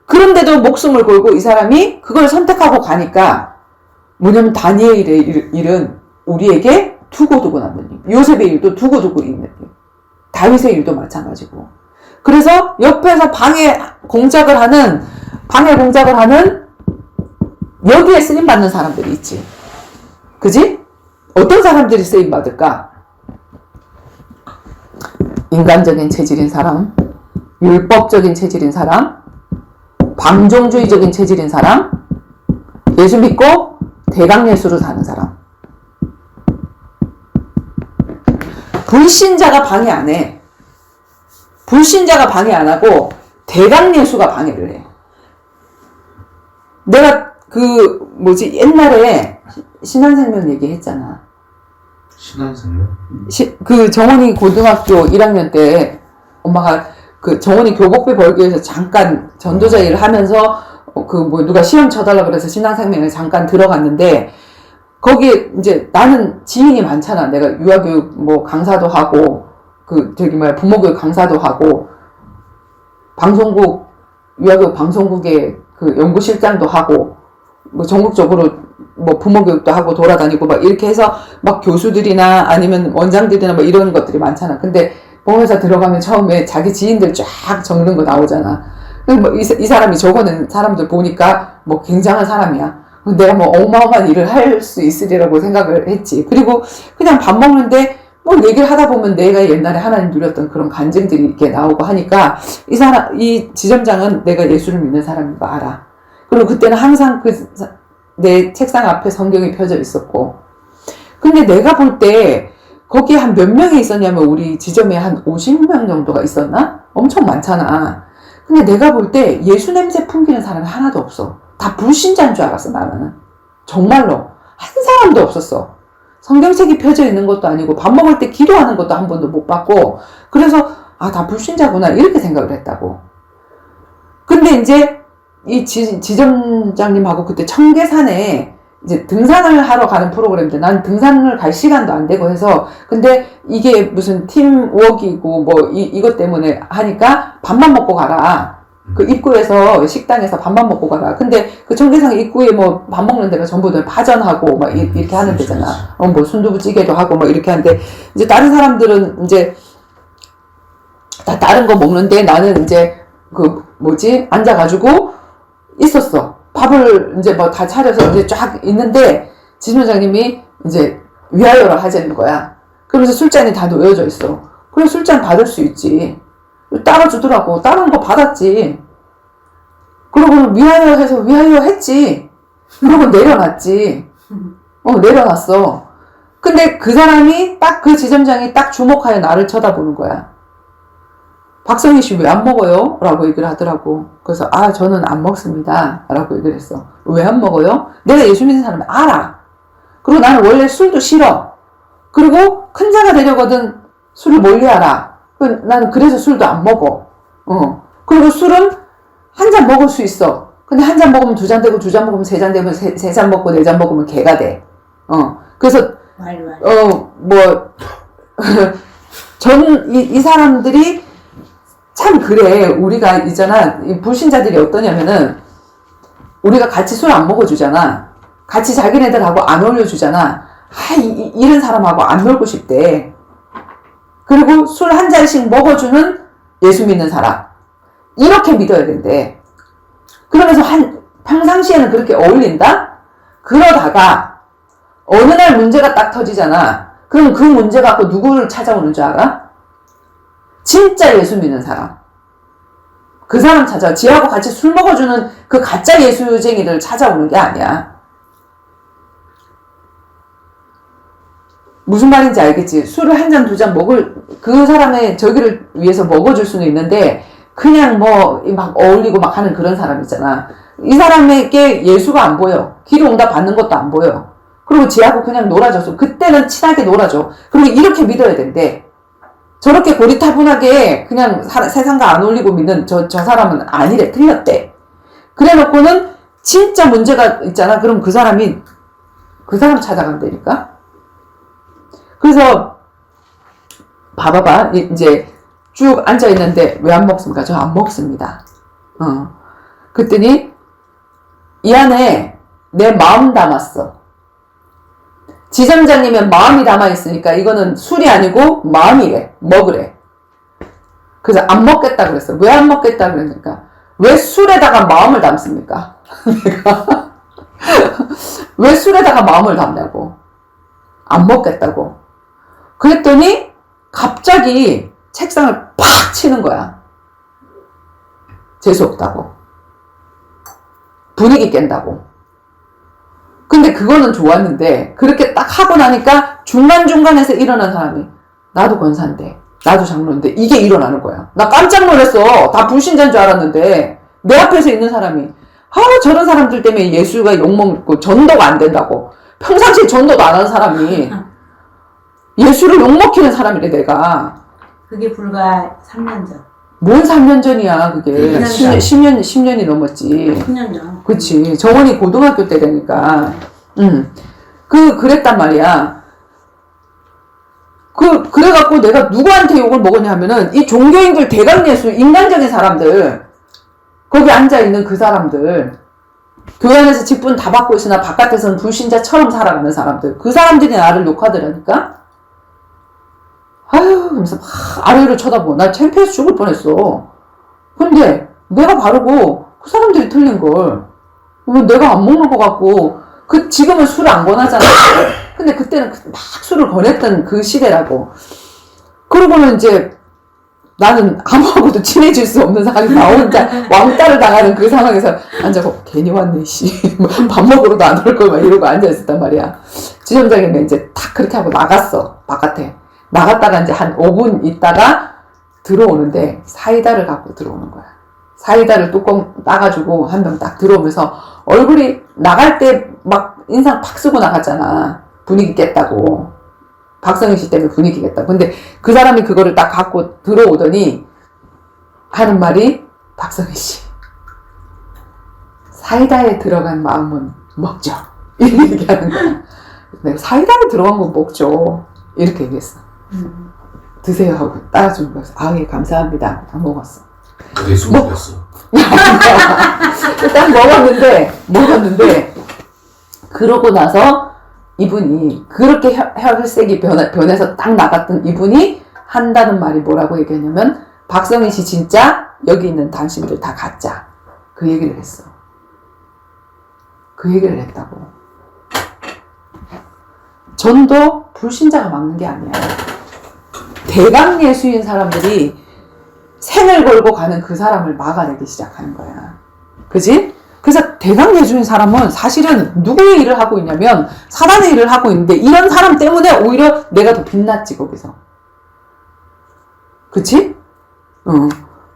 그런데도 목숨을 걸고 이 사람이 그걸 선택하고 가니까 뭐냐면 다니엘의 일은 우리에게 두고두고 남는 일. 요셉의 일도 두고두고 있는 일. 다윗의 일도 마찬가지고. 그래서 옆에서 방해 공작을 하는 여기에 쓰임받는 사람들이 있지. 그지? 어떤 사람들이 쓰임받을까? 인간적인 체질인 사람, 율법적인 체질인 사람, 방종주의적인 체질인 사람, 예수 믿고 대강예수로 사는 사람. 불신자가 방해 안 해. 불신자가 방해 안 하고 대강예수가 방해를 해. 내가 옛날에 신한생명 얘기했잖아. 신한생명? 그 정원이 고등학교 1학년 때 엄마가 그 정원이 교복비 벌기 위해서 잠깐 전도자 일을 하면서 누가 시험 쳐달라 그래서 신한생명에 잠깐 들어갔는데 거기에 이제 나는 지인이 많잖아. 내가 유아교육 강사도 하고 부모교육 강사도 하고 방송국 유아교육 방송국의 그 연구실장도 하고 전국적으로 부모교육도 하고 돌아다니고 이렇게 해서 교수들이나 아니면 원장들이나 이런 것들이 많잖아. 근데 보험회사 들어가면 처음에 자기 지인들 쫙 적는 거 나오잖아. 이 사람이 적어낸 사람들 보니까 굉장한 사람이야. 내가 어마어마한 일을 할 수 있으리라고 생각을 했지. 그리고 그냥 밥 먹는데 얘기를 하다 보면 내가 옛날에 하나님 누렸던 그런 간증들이 이렇게 나오고 하니까 이 지점장은 내가 예수를 믿는 사람인 거 알아. 그리고 그때는 항상 내 책상 앞에 성경이 펴져 있었고. 근데 내가 볼 때 거기에 한 몇 명이 있었냐면 우리 지점에 한 50명 정도가 있었나? 엄청 많잖아. 근데 내가 볼 때 예수 냄새 풍기는 사람이 하나도 없어. 다 불신자인 줄 알았어, 나는. 정말로. 한 사람도 없었어. 성경책이 펴져 있는 것도 아니고 밥 먹을 때 기도하는 것도 한 번도 못 봤고 그래서 다 불신자구나 이렇게 생각을 했다고. 근데 이제 이 지점장님하고 그때 청계산에 이제 등산을 하러 가는 프로그램인데 난 등산을 갈 시간도 안 되고 해서 근데 이게 무슨 팀워크이고 이것 때문에 하니까 밥만 먹고 가라. 그 입구에서 식당에서 밥만 먹고 가라. 근데 그 청계산 입구에 밥 먹는 데가 전부 다 파전하고 이렇게 하는 데잖아. 순두부찌개도 하고 이렇게 하는데 이제 다른 사람들은 이제 다 다른 거 먹는데 나는 이제 앉아가지고 있었어. 밥을 이제 다 차려서 이제 쫙 있는데 지점장님이 이제 위하여를 하자는 거야. 그러면서 술잔이 다 놓여져 있어. 그래 술잔 받을 수 있지. 따라주더라고. 다른 거 받았지. 그러고 위하여 해서 위하여 했지. 그러고 내려놨지. 내려놨어. 근데 그 사람이 그 지점장이 딱 주목하여 나를 쳐다보는 거야. 박성희 씨 왜 안 먹어요? 라고 얘기를 하더라고. 그래서 저는 안 먹습니다. 라고 얘기를 했어. 왜 안 먹어요? 내가 예수 믿는 사람이 알아. 그리고 나는 원래 술도 싫어. 그리고 큰 자가 되려거든 술을 멀리하라. 나는 그래서 술도 안 먹어. 그리고 술은 한 잔 먹을 수 있어. 근데 한 잔 먹으면 2잔 되고 2잔 먹으면 3잔 되고 3잔 먹고 4잔 먹으면 개가 돼. 그래서 이 사람들이 참 그래. 우리가 있잖아. 이 불신자들이 어떠냐면은 우리가 같이 술 안 먹어주잖아. 같이 자기네들하고 안 어울려주잖아. 이런 사람하고 안 놀고 싶대. 그리고 술 한 잔씩 먹어주는 예수 믿는 사람. 이렇게 믿어야 된대. 그러면서 평상시에는 그렇게 어울린다? 그러다가 어느 날 문제가 딱 터지잖아. 그럼 그 문제 갖고 누구를 찾아오는 줄 알아? 진짜 예수 믿는 사람. 그 사람 찾아. 지하고 같이 술 먹어주는 그 가짜 예수쟁이를 찾아오는 게 아니야. 무슨 말인지 알겠지? 술을 한 잔, 두 잔 먹을, 그 사람의 저기를 위해서 먹어줄 수는 있는데, 그냥 뭐, 막 어울리고 막 하는 그런 사람 있잖아. 이 사람에게 예수가 안 보여. 기도응답 받는 것도 안 보여. 그리고 지하고 그냥 놀아줘서, 그때는 친하게 놀아줘. 그리고 이렇게 믿어야 된대. 저렇게 고리타분하게 그냥 세상과 안 어울리고 믿는 저 사람은 아니래. 틀렸대. 그래 놓고는 진짜 문제가 있잖아. 그럼 그 사람 찾아간다니까? 그래서, 봐봐봐. 이제 쭉 앉아있는데 왜 안 먹습니까? 저 안 먹습니다. 그랬더니 이 안에 내 마음 담았어. 지점장님은 마음이 담아있으니까 이거는 술이 아니고 마음이래. 먹으래. 그래서 안 먹겠다 그랬어. 왜 안 먹겠다 그러니까 왜 술에다가 마음을 담습니까? 내가 왜 술에다가 마음을 담냐고. 안 먹겠다고. 그랬더니 갑자기 책상을 팍 치는 거야. 재수없다고. 분위기 깬다고. 근데 그거는 좋았는데 그렇게 딱 하고 나니까 중간중간에서 일어난 사람이 나도 권사인데 나도 장로인데 이게 일어나는 거야. 나 깜짝 놀랐어. 다 불신자인 줄 알았는데 내 앞에서 있는 사람이 저런 사람들 때문에 예수가 욕먹고 전도가 안 된다고. 평상시에 전도도 안 하는 사람이 예수를 욕먹히는 사람이래 내가. 그게 불과 3년 전. 뭔 3년 전이야 그게. 10년이 넘었지. 10년 전. 그치. 정원이 고등학교 때라니까. 그랬단 말이야. 그래갖고 내가 누구한테 욕을 먹었냐 하면은, 이 종교인들 대강예수, 인간적인 사람들, 거기 앉아있는 그 사람들, 교회 안에서 직분 다 받고 있으나 바깥에서는 불신자처럼 살아가는 사람들, 그 사람들이 나를 욕하더라니까? 아유, 그러면서 막 아래로 쳐다보고, 나 창피해서 죽을 뻔했어. 근데 내가 바르고, 그 사람들이 틀린 걸. 내가 안 먹는 것 같고, 지금은 술을 안 권하잖아. 근데 그때는 막 술을 권했던 그 시대라고. 그러고는 이제 나는 아무하고도 친해질 수 없는 사람이 나 혼자 왕따를 당하는 그 상황에서 앉아서 괜히 왔네, 씨. 밥 먹으러도 안 올 걸 막 이러고 앉아있었단 말이야. 지점장님은 이제 탁 그렇게 하고 나갔어. 바깥에. 나갔다가 이제 한 5분 있다가 들어오는데 사이다를 갖고 들어오는 거야. 사이다를 뚜껑 따가지고 한 병 딱 들어오면서 얼굴이 나갈 때 막 인상 팍 쓰고 나갔잖아. 분위기 깼다고. 박성희 씨 때문에 분위기 깼다고. 근데 그 사람이 그거를 딱 갖고 들어오더니 하는 말이 박성희 씨. 사이다에 들어간 마음은 먹죠. 이렇게 얘기하는 거야. 내가 사이다에 들어간 건 먹죠. 이렇게 얘기했어. 드세요 하고 따라준 거였어. 예, 감사합니다. 다 먹었어. 그게 숨겼어. 딱 먹었는데 그러고 나서 이분이 그렇게 혈색이 변해서 딱 나갔던 이분이 한다는 말이 뭐라고 얘기했냐면 박성희 씨 진짜 여기 있는 당신들 다 가짜. 그 얘기를 했어. 그 얘기를 했다고. 전도 불신자가 막는 게 아니야. 대강 예수인 사람들이 생을 걸고 가는 그 사람을 막아내기 시작하는 거야. 그지? 그래서 대강 예수인 사람은 사실은 누구의 일을 하고 있냐면 사단의 일을 하고 있는데 이런 사람 때문에 오히려 내가 더 빛났지 거기서. 그치?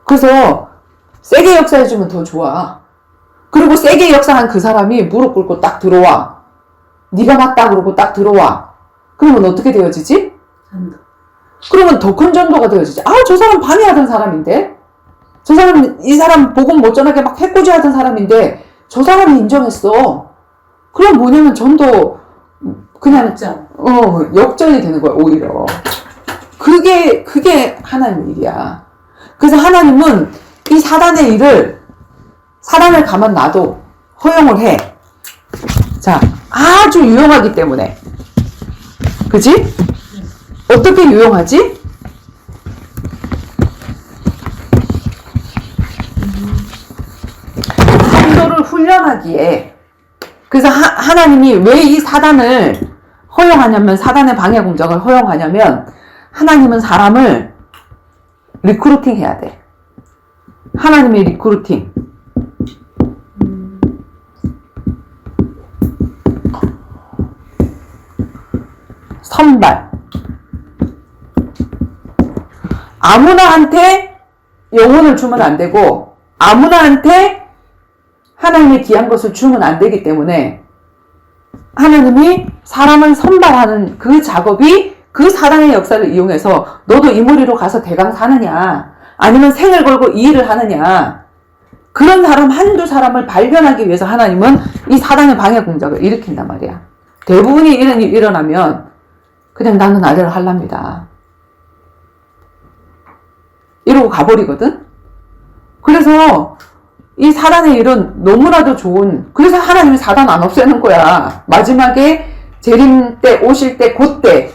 그래서 세게 역사해주면 더 좋아. 그리고 세게 역사한 그 사람이 무릎 꿇고 딱 들어와. 네가 맞다 그러고 딱 들어와. 그러면 어떻게 되어지지? 전도. 그러면 더 큰 전도가 되어지지. 저 사람 방해하던 사람인데? 이 사람 복음 못 전하게 막 해코지 하던 사람인데, 저 사람이 인정했어. 그럼 뭐냐면 전도, 그냥, 역전이 되는 거야, 오히려. 그게 하나님 일이야. 그래서 하나님은 이 사단의 일을, 사단을 가만 놔도 허용을 해. 자, 아주 유용하기 때문에. 그치? 어떻게 유용하지? 성도를 훈련하기에. 그래서 하나님이 왜 이 사단을 허용하냐면, 사단의 방해 공작을 허용하냐면, 하나님은 사람을 리크루팅 해야 돼. 하나님의 리크루팅. 선발. 아무나한테 영혼을 주면 안 되고, 아무나한테 하나님의 귀한 것을 주면 안 되기 때문에, 하나님이 사람을 선발하는 그 작업이 그 사단의 역사를 이용해서 너도 이 무리로 가서 대강 사느냐, 아니면 생을 걸고 이 일을 하느냐, 그런 사람 한두 사람을 발견하기 위해서 하나님은 이 사단의 방해 공작을 일으킨단 말이야. 대부분이 이런 일이 일어나면 그냥 나는 아래를 할랍니다. 이러고 가버리거든? 그래서 이 사단의 일은 너무나도 좋은, 그래서 하나님이 사단 안 없애는 거야. 마지막에 재림 때 오실 때 그때,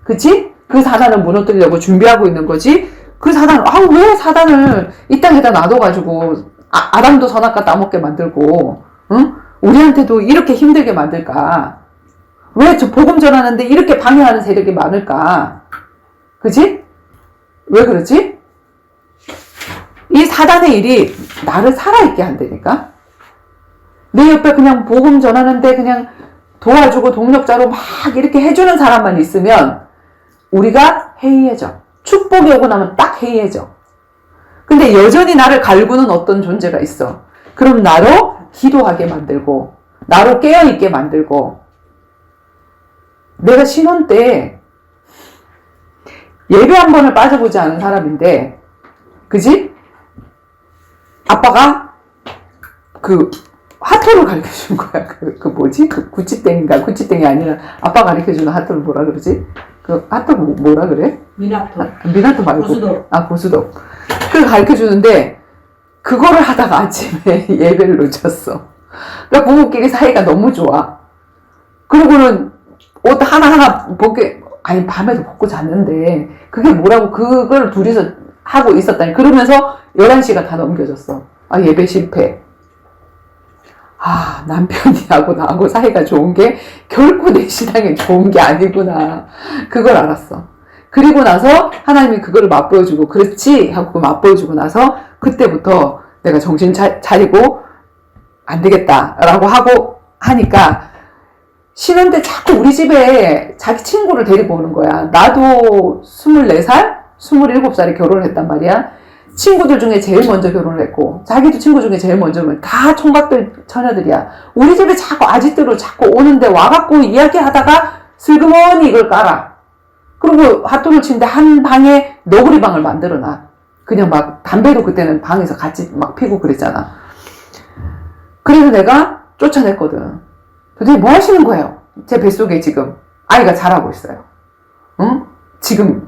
그치? 그 사단을 무너뜨리려고 준비하고 있는 거지. 그 사단, 왜 사단을 이 땅에다 놔둬가지고 아담도 선악과 따먹게 만들고, 응? 우리한테도 이렇게 힘들게 만들까? 왜 저 복음 전하는데 이렇게 방해하는 세력이 많을까? 그치? 왜 그러지? 이 사단의 일이 나를 살아있게 한다니까? 내 옆에 그냥 복음 전하는데 그냥 도와주고 동력자로 막 이렇게 해주는 사람만 있으면 우리가 해이해져. 축복이 오고 나면 딱 해이해져. 근데 여전히 나를 갈구는 어떤 존재가 있어. 그럼 나로 기도하게 만들고, 나로 깨어있게 만들고, 내가 신혼 때 예배 한 번을 빠져보지 않은 사람인데, 그지? 아빠가 그 핫도그를 가르쳐 준 거야. 그 뭐지? 그 구찌땡인가? 구찌땡이 아니라 아빠 가르쳐 주는 핫도그 뭐라 그러지? 그 핫도그 뭐라 그래? 미나토. 미나토 말고. 고수도. 고수도. 그걸 가르쳐 주는데 그거를 하다가 아침에 예배를 놓쳤어. 그러니까 부부끼리 사이가 너무 좋아. 그리고는 옷 하나하나 밤에도 벗고 잤는데 그게 뭐라고 그걸 둘이서 하고 있었다니. 그러면서 11시가 다 넘겨졌어. 예배 실패. 남편이하고 나하고 사이가 좋은 게 결코 내 신앙에 좋은 게 아니구나. 그걸 알았어. 그리고 나서 하나님이 그거를 맛보여주고, 그렇지? 하고 맛보여주고 나서 그때부터 내가 정신 차리고 안 되겠다라고 하고 하니까 신혼 때 자꾸 우리 집에 자기 친구를 데리고 오는 거야. 나도 24살? 27살에 결혼을 했단 말이야. 친구들 중에 제일 먼저 결혼을 했고, 자기도 친구 중에 제일 먼저, 다 총각들, 처녀들이야. 우리 집에 자꾸 아지트로 자꾸 오는데 와갖고 이야기하다가 슬그머니 이걸 깔아. 그리고 핫도그를 치는데 한 방에 너구리 방을 만들어놔. 그냥 막 담배도 그때는 방에서 같이 막 피고 그랬잖아. 그래서 내가 쫓아냈거든. 도대체 뭐 하시는 거예요? 제 뱃속에 지금 아이가 자라고 있어요. 응? 지금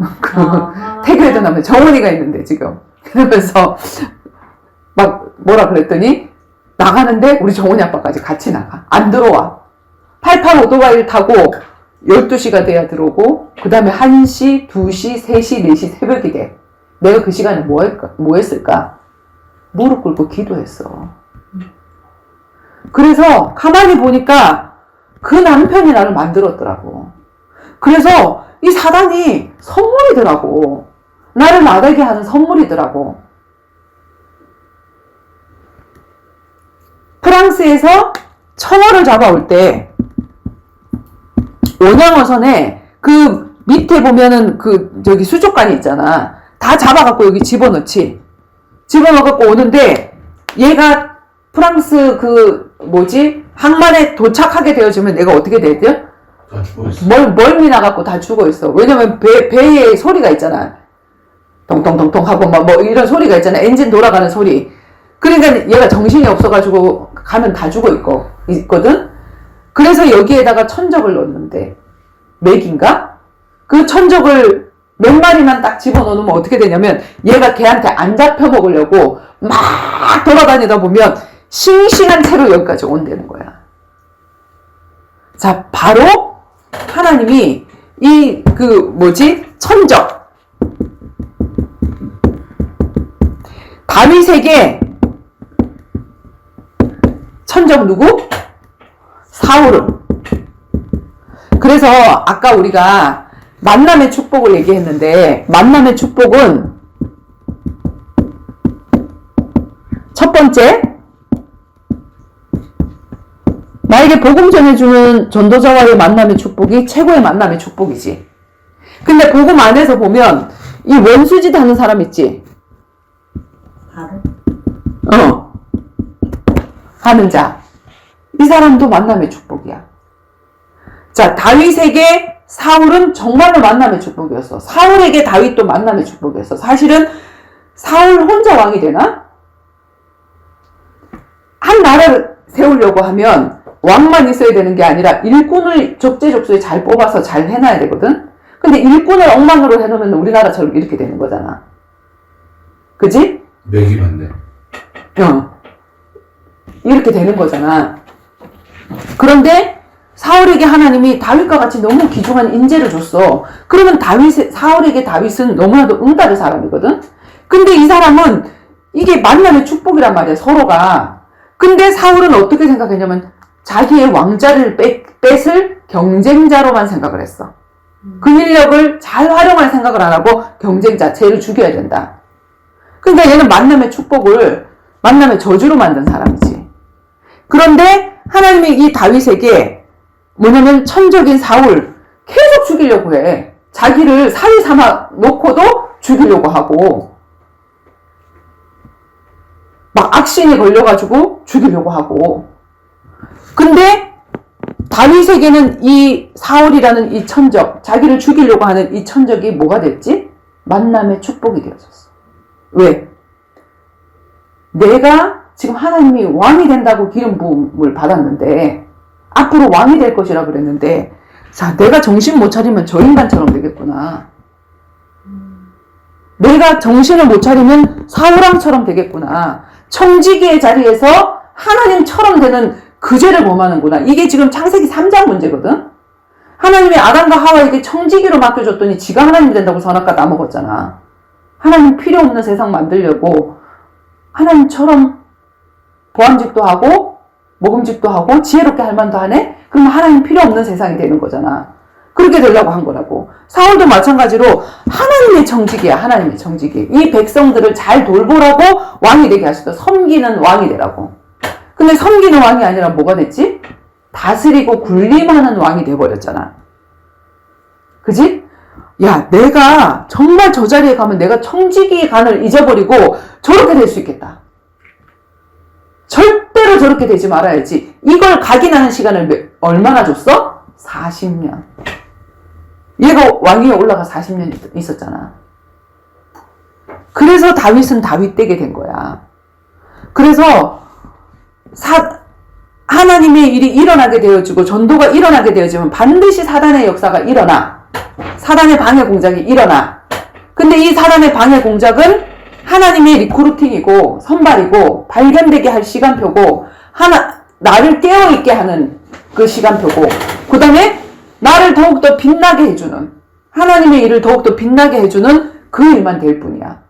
태교에도 나면 정원이가 있는데 지금. 그러면서 막 뭐라 그랬더니 나가는데 우리 정원이 아빠까지 같이 나가. 안 들어와. 88 오토바이를 타고 12시가 돼야 들어오고, 그 다음에 1시, 2시, 3시, 4시 새벽이 돼. 내가 그 시간에 뭐 했을까? 무릎 꿇고 기도했어. 그래서 가만히 보니까 그 남편이 나를 만들었더라고. 그래서 이 사단이 선물이더라고. 나를 나가게 하는 선물이더라고. 프랑스에서 청어를 잡아올 때 원양어선에 그 밑에 보면은 저기 수족관이 있잖아. 다 잡아갖고 여기 집어넣지. 집어넣어갖고 오는데 얘가 프랑스 항만에 도착하게 되어지면 내가 어떻게 돼야 돼? 다 죽어있어. 멀미 나갖고 다 죽어있어. 왜냐면 배에 소리가 있잖아. 동동동동 하고 뭐 이런 소리가 있잖아. 엔진 돌아가는 소리. 그러니까 얘가 정신이 없어가지고 가면 다 있거든? 그래서 여기에다가 천적을 넣는데, 맥인가? 그 천적을 몇 마리만 딱 집어넣으면 어떻게 되냐면, 얘가 걔한테 안 잡혀 먹으려고 막 돌아다니다 보면 싱싱한 채로 여기까지 온다는 거야. 자, 바로 하나님이 천적. 다윗에게 천적 누구? 사울은. 그래서 아까 우리가 만남의 축복을 얘기했는데, 만남의 축복은 첫 번째, 나에게 복음 전해주는 전도자와의 만남의 축복이 최고의 만남의 축복이지. 근데 복음 안에서 보면 이 원수짓 하는 사람 있지? 바로? 하는 자. 이 사람도 만남의 축복이야. 자, 다윗에게 사울은 정말로 만남의 축복이었어. 사울에게 다윗도 만남의 축복이었어. 사실은 사울 혼자 왕이 되나? 한 나라를 세우려고 하면 왕만 있어야 되는 게 아니라 일꾼을 적재적소에 잘 뽑아서 잘 해놔야 되거든? 근데 일꾼을 엉망으로 해놓으면 우리나라처럼 이렇게 되는 거잖아. 그지? 맥이 맞네. 이렇게 되는 거잖아. 그런데 사울에게 하나님이 다윗과 같이 너무 귀중한 인재를 줬어. 그러면 사울에게 다윗은 너무나도 응답의 사람이거든? 근데 이 사람은 이게 만남의 축복이란 말이야, 서로가. 근데 사울은 어떻게 생각했냐면 자기의 왕자를 뺏을 경쟁자로만 생각을 했어. 그 인력을 잘 활용할 생각을 안 하고 경쟁자, 쟤를 죽여야 된다. 그러니까 얘는 만남의 축복을 만남의 저주로 만든 사람이지. 그런데 하나님이 이 다윗에게 뭐냐면 천적인 사울 계속 죽이려고 해. 자기를 사위 삼아 놓고도 죽이려고 하고 막 악신이 걸려가지고 죽이려고 하고. 근데 다윗에게는 이 사울이라는 이 천적, 자기를 죽이려고 하는 이 천적이 뭐가 됐지? 만남의 축복이 되어졌어. 왜? 내가 지금 하나님이 왕이 된다고 기름 부음을 받았는데 앞으로 왕이 될 것이라 그랬는데, 자, 내가 정신 못 차리면 저 인간처럼 되겠구나. 내가 정신을 못 차리면 사울왕처럼 되겠구나. 청지기의 자리에서 하나님처럼 되는 그 죄를 범하는구나. 이게 지금 창세기 3장 문제거든. 하나님이 아담과 하와에게 청지기로 맡겨줬더니 지가 하나님 된다고 선악과 따먹었잖아. 하나님 필요 없는 세상 만들려고 하나님처럼 보암직도 하고 먹음직도 하고 지혜롭게 할 만도 하네? 그럼 하나님 필요 없는 세상이 되는 거잖아. 그렇게 되려고 한 거라고. 사울도 마찬가지로 하나님의 청지기야. 하나님의 청지기. 이 백성들을 잘 돌보라고 왕이 되게 하셨다. 섬기는 왕이 되라고. 근데 섬기는 왕이 아니라 뭐가 됐지? 다스리고 군림하는 왕이 돼버렸잖아. 그지? 야, 내가 정말 저 자리에 가면 내가 청지기의 간을 잊어버리고 저렇게 될 수 있겠다. 절대로 저렇게 되지 말아야지. 이걸 각인하는 시간을 얼마나 줬어? 40년. 얘가 왕위에 올라가 40년 있었잖아. 그래서 다윗은 다윗 되게 된 거야. 그래서 하나님의 일이 일어나게 되어지고 전도가 일어나게 되어지면 반드시 사단의 역사가 일어나. 사단의 방해 공작이 일어나. 근데 이 사단의 방해 공작은 하나님의 리크루팅이고 선발이고 발견되게 할 시간표고 나를 깨어있게 하는 그 시간표고, 그 다음에 나를 더욱더 빛나게 해주는, 하나님의 일을 더욱더 빛나게 해주는 그 일만 될 뿐이야.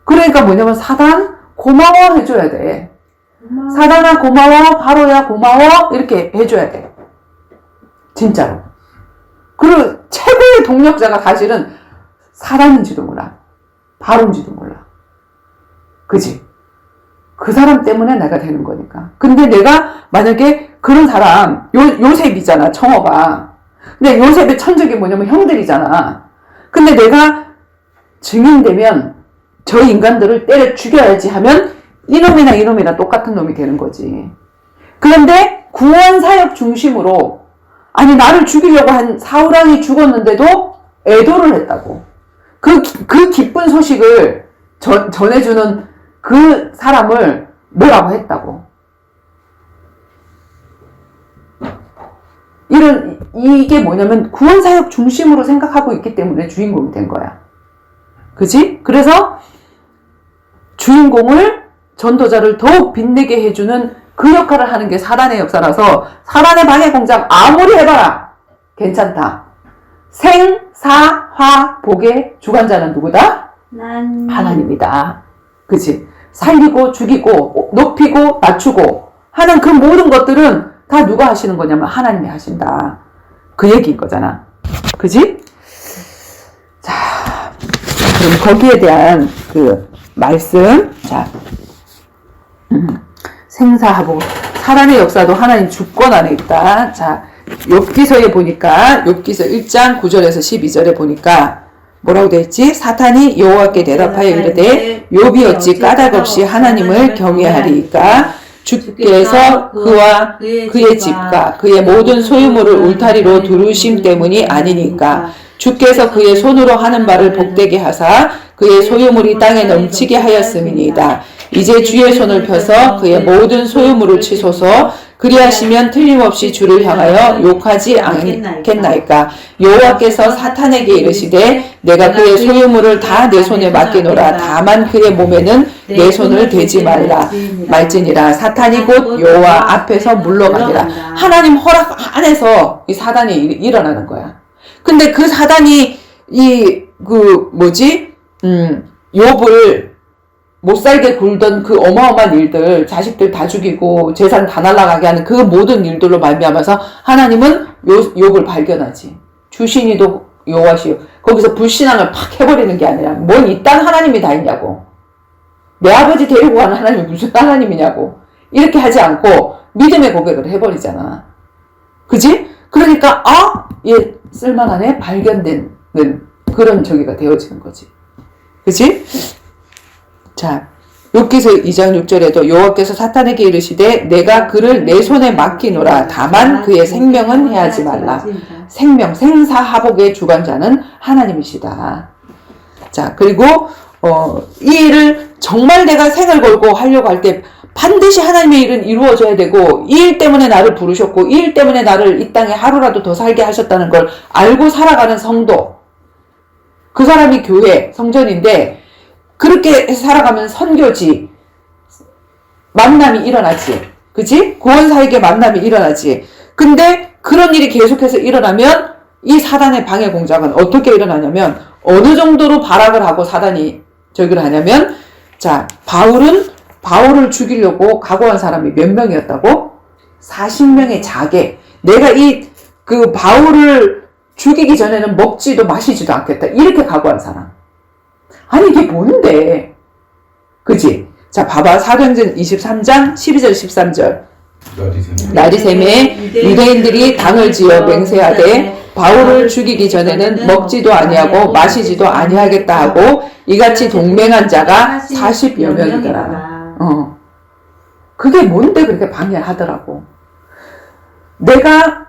그러니까 뭐냐면 사단 고마워 해줘야 돼. 사단아 고마워, 바로야 고마워, 이렇게 해줘야 돼. 진짜로. 그리고 최고의 동력자가 사실은 사단인지도 몰라. 바로인지도 몰라. 그지? 그 사람 때문에 내가 되는 거니까. 근데 내가 만약에 그런 사람, 요셉이잖아, 청어가. 근데 요셉의 천적이 뭐냐면 형들이잖아. 근데 내가 증인되면 저 인간들을 때려 죽여야지 하면 이놈이나 똑같은 놈이 되는 거지. 그런데 구원사역 중심으로, 아니 나를 죽이려고 한 사울왕이 죽었는데도 애도를 했다고. 그 기쁜 소식을 전해주는 그 사람을 뭐라고 했다고. 이게 뭐냐면 구원사역 중심으로 생각하고 있기 때문에 주인공이 된 거야. 그지? 그래서 주인공을, 전도자를 더욱 빛내게 해주는 그 역할을 하는 게 사단의 역사라서, 사단의 방해 공작 아무리 해봐라 괜찮다. 생사화 복의 주관자는 누구다? 하나님이다. 그치? 살리고 죽이고 높이고 낮추고 하는 그 모든 것들은 다 누가 하시는 거냐면 하나님이 하신다. 그 얘기인 거잖아. 그지? 자, 그럼 거기에 대한 그 말씀. 자, 생사하복. 사단의 역사도 하나님 주권 안에 있다. 자, 욥기서에 보니까 욥기서 1장 9절에서 12절에 보니까 뭐라고 되어 있지? 사탄이 여호와께 대답하여 이르되 욥이 어찌 까닭없이 하나님을 경외하리이까? 주께서 그와 그의 집과 그의 모든 소유물을 울타리로 두르심 때문이 아니니까. 주께서 그의 손으로 하는 바를 복되게 하사 그의 소유물이 땅에 넘치게 하였음이니이다. 이제 주의 손을 펴서 그의 모든 소유물을 치소서. 그리하시면 틀림없이 주를 향하여 욕하지 않겠나이까. 여호와께서 사탄에게 이르시되 내가 그의 소유물을 다 내 손에 맡기노라. 다만 그의 몸에는 내 손을 대지 말라. 말지니라. 사탄이 곧 여호와 앞에서 물러가니라. 하나님 허락 안에서 이 사단이 일어나는 거야. 근데 그 사단이 욥을 못 살게 굴던 그 어마어마한 일들, 자식들 다 죽이고 재산 다 날아가게 하는 그 모든 일들로 말미암아서 하나님은 욥을 발견하지. 주신이도 여호와시요. 거기서 불신앙을 팍 해버리는 게 아니라 뭔 이딴 하나님이 다 있냐고. 내 아버지 데리고 가는 하나님이 무슨 하나님이냐고. 이렇게 하지 않고 믿음의 고백을 해버리잖아. 그지? 그러니까 얘 쓸만하네? 발견되는 그런 저기가 되어지는 거지. 그지? 자, 욥기서 2장 6절에도 여호와께서 사탄에게 이르시되 내가 그를 내 손에 맡기노라. 다만 그의 생명은 해하지 말라. 생명, 생사하복의 주관자는 하나님이시다. 자, 그리고 이 일을 정말 내가 생을 걸고 하려고 할 때 반드시 하나님의 일은 이루어져야 되고, 이 일 때문에 나를 부르셨고, 이 일 때문에 나를 이 땅에 하루라도 더 살게 하셨다는 걸 알고 살아가는 성도, 그 사람이 교회, 성전인데 그렇게 살아가면 선교지, 만남이 일어나지. 그치? 구원사에게 만남이 일어나지. 근데 그런 일이 계속해서 일어나면 이 사단의 방해 공작은 어떻게 일어나냐면, 어느 정도로 발악을 하고 사단이 저기를 하냐면, 자, 바울을 죽이려고 각오한 사람이 몇 명이었다고? 40명의 자개. 내가 그 바울을 죽이기 전에는 먹지도 마시지도 않겠다. 이렇게 각오한 사람. 아니, 이게 뭔데? 그지? 자, 봐봐. 사도행전 23장 12절 13절. 날이 새매 유대인들이 당을 지어 맹세하되 바울을 죽이기 전에는 먹지도 아니하고 마시지도 아니하겠다 하고 이같이 동맹한 자가 40여 명이더라. 그게 뭔데 그렇게 방해하더라고. 내가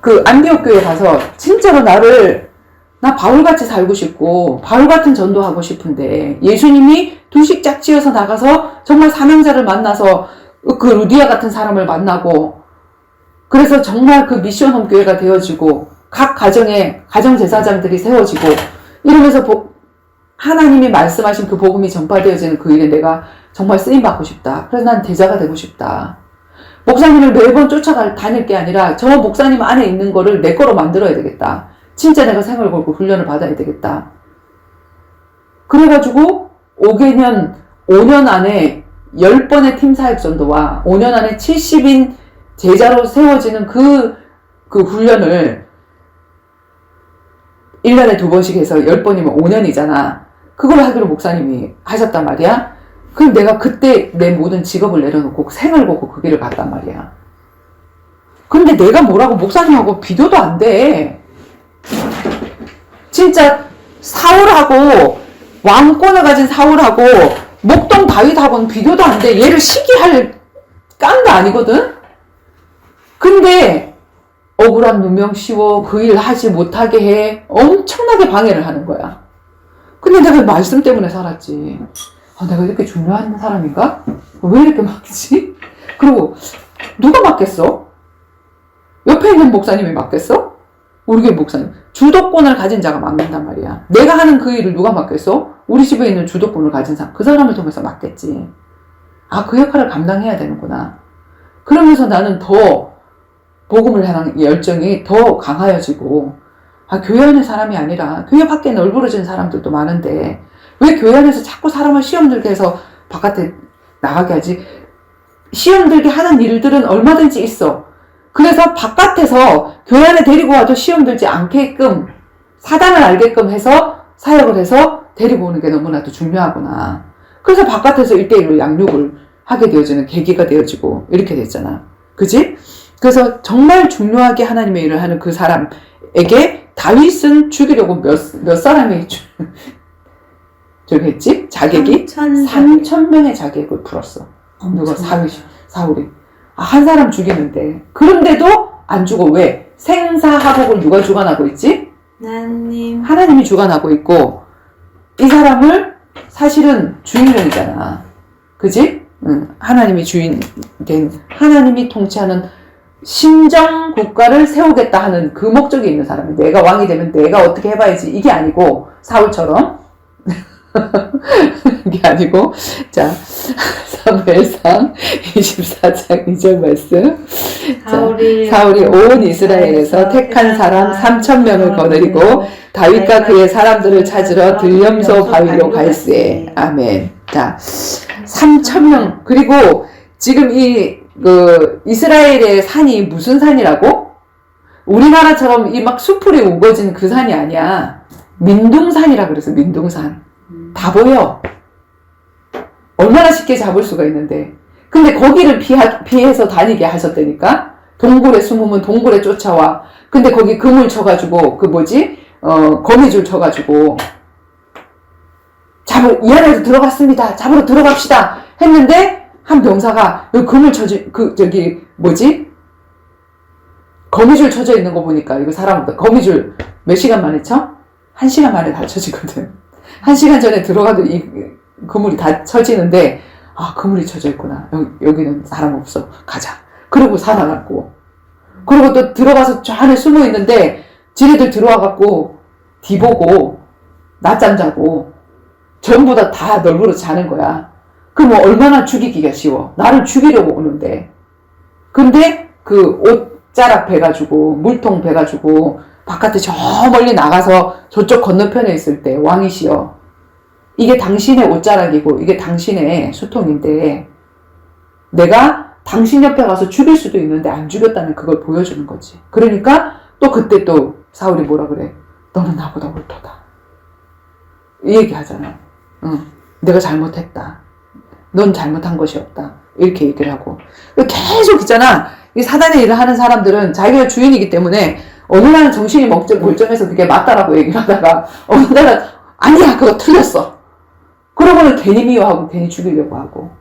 그 안디옥 교회 가서 진짜로 나 바울같이 살고 싶고 바울 같은 전도하고 싶은데, 예수님이 두식 짝지어서 나가서 정말 사명자를 만나서 그 루디아 같은 사람을 만나고, 그래서 정말 그 미션홈 교회가 되어지고 각 가정에 가정제사장들이 세워지고 이러면서 하나님이 말씀하신 그 복음이 전파되어지는 그 일에 내가 정말 쓰임받고 싶다. 그래서 난 대자가 되고 싶다. 목사님을 매번 쫓아다닐 게 아니라 저 목사님 안에 있는 거를 내 거로 만들어야 되겠다. 진짜 내가 생을 걸고 훈련을 받아야 되겠다. 그래가지고 5년 안에 10번의 팀사역 전도와 5년 안에 70인 제자로 세워지는 그 훈련을 1년에 2번씩 해서 10번이면 5년이잖아. 그걸 하기로 목사님이 하셨단 말이야. 그럼 내가 그때 내 모든 직업을 내려놓고 생을 걸고 그 길을 갔단 말이야. 근데 내가 뭐라고 목사님하고 비교도 안 돼. 진짜 사울하고, 왕권을 가진 사울하고 목동 다윗하고는 비교도 안 돼. 얘를 시기할 깡도 아니거든. 근데 억울한 누명 씌워 그 일 하지 못하게 해. 엄청나게 방해를 하는 거야. 근데 내가 말씀 때문에 살았지. 내가 이렇게 중요한 사람인가? 왜 이렇게 맡기지? 그리고 누가 맡겠어? 옆에 있는 목사님이 맡겠어? 우리 교회 목사님. 주도권을 가진 자가 맡는단 말이야. 내가 하는 그 일을 누가 맡겠어? 우리 집에 있는 주도권을 가진 사람, 그 사람을 통해서 맡겠지. 그 역할을 감당해야 되는구나. 그러면서 나는 더 복음을 향한 열정이 더 강하여지고, 교회 안의 사람이 아니라 교회 밖에 널브러진 사람들도 많은데 왜 교회 안에서 자꾸 사람을 시험 들게 해서 바깥에 나가게 하지? 시험 들게 하는 일들은 얼마든지 있어. 그래서 바깥에서 교회 안에 데리고 와도 시험 들지 않게끔 사단을 알게끔 해서 사역을 해서 데리고 오는 게 너무나도 중요하구나. 그래서 바깥에서 1대1로 양육을 하게 되어지는 계기가 되어지고 이렇게 됐잖아. 그지? 그래서 정말 중요하게 하나님의 일을 하는 그 사람에게 다윗은 죽이려고 몇 사람이 저기 했지? 자객이? 3,000명의 자객을 풀었어. 누가? 사울이. 한 사람 죽이는데. 그런데도 안 죽어. 왜? 생사하복을 누가 주관하고 있지? 하나님이 주관하고 있고, 이 사람을 사실은 주인명이잖아. 그지? 하나님이 주인 된, 하나님이 통치하는 신정 국가를 세우겠다 하는 그 목적이 있는 사람이, 내가 왕이 되면 내가 어떻게 해봐야지, 이게 아니고, 사울처럼. 이게 아니고, 자, 사무엘상 24장 2절 말씀. 사울이 온 이스라엘에서 택한 사람 3,000명을 거느리고 다윗과 그의 사람들을 찾으러 들염소 바위로 갈세. 아멘. 자, 3,000명. 그리고 지금 이스라엘의 산이 무슨 산이라고? 우리나라처럼 이 막 수풀이 우거진 그 산이 아니야. 민둥산이라 그래서 민둥산. 다 보여. 얼마나 쉽게 잡을 수가 있는데. 근데 거기를 피해서 다니게 하셨다니까? 동굴에 숨으면 동굴에 쫓아와. 근데 거기 그물 쳐가지고, 거미줄 쳐가지고, 이 안에서 들어갔습니다. 잡으러 들어갑시다. 했는데, 한 병사가, 여기 거미줄 쳐져 있는 거 보니까, 이거 사람보다, 거미줄 몇 시간 만에 쳐? 1시간 만에 다 쳐지거든. 1시간 전에 들어가도 이 그물이 다 쳐지는데, 그물이 쳐져 있구나. 여기는 사람 없어. 가자. 그러고 살아났고. 그리고 또 들어가서 저 안에 숨어 있는데, 지네들 들어와갖고, 뒤보고, 낮잠 자고, 전부 다 널브러 자는 거야. 그럼 얼마나 죽이기가 쉬워. 나를 죽이려고 오는데. 근데 그 옷자락 베가지고, 물통 베가지고, 바깥에 저 멀리 나가서 저쪽 건너편에 있을 때 왕이시여. 이게 당신의 옷자락이고 이게 당신의 수통인데 내가 당신 옆에 가서 죽일 수도 있는데 안 죽였다는 그걸 보여주는 거지. 그러니까 또 그때 또 사울이 뭐라 그래? 너는 나보다 옳도다. 이 얘기 하잖아. 내가 잘못했다. 넌 잘못한 것이 없다. 이렇게 얘기를 하고. 계속 있잖아. 이 사단의 일을 하는 사람들은 자기가 주인이기 때문에 어느 날은 정신이 멀쩡해서 그게 맞다라고 얘기를 하다가 어느 날은 아니야 그거 틀렸어. 그러고는 괜히 미워하고 괜히 죽이려고 하고.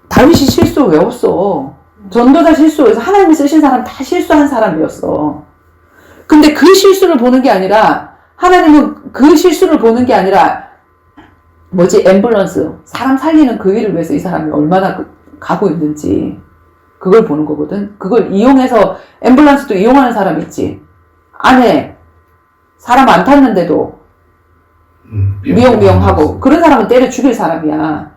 다윗이 실수 왜 없어? 전도자 실수해서 하나님이 쓰신 사람 다 실수한 사람이었어. 근데 그 실수를 보는 게 아니라 하나님은 그 실수를 보는 게 아니라 앰뷸런스 사람 살리는 그 일을 위해서 이 사람이 얼마나 가고 있는지 그걸 보는 거거든. 그걸 이용해서 앰뷸런스도 이용하는 사람 있지. 안에 사람 안 탔는데도 미용하고 그런 사람은 때려 죽일 사람이야.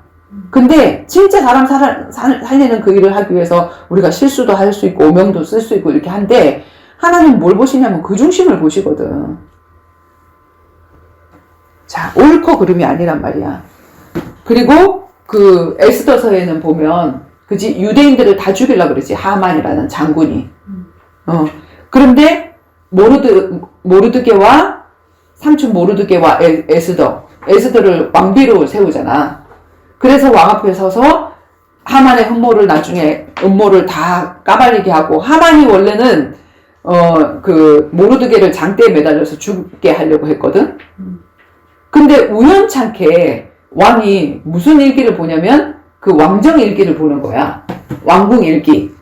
근데 진짜 사람 살리는 그 일을 하기 위해서 우리가 실수도 할 수 있고 오명도 쓸 수 있고 이렇게 한데 하나님은 뭘 보시냐면 그 중심을 보시거든. 자, 옳고 그름이 아니란 말이야. 그리고 그 에스더서에는 보면 그지 유대인들을 다 죽이려고 그러지. 하만이라는 장군이. 그런데 모르드게와 삼촌 모르드게와 에스더를 왕비로 세우잖아. 그래서 왕 앞에 서서 하만의 음모를 다 까발리게 하고 하만이 원래는 그 모르드게를 장대에 매달려서 죽게 하려고 했거든. 근데 우연찮게 왕이 무슨 일기를 보냐면 그 왕정 일기를 보는 거야. 왕궁 일기.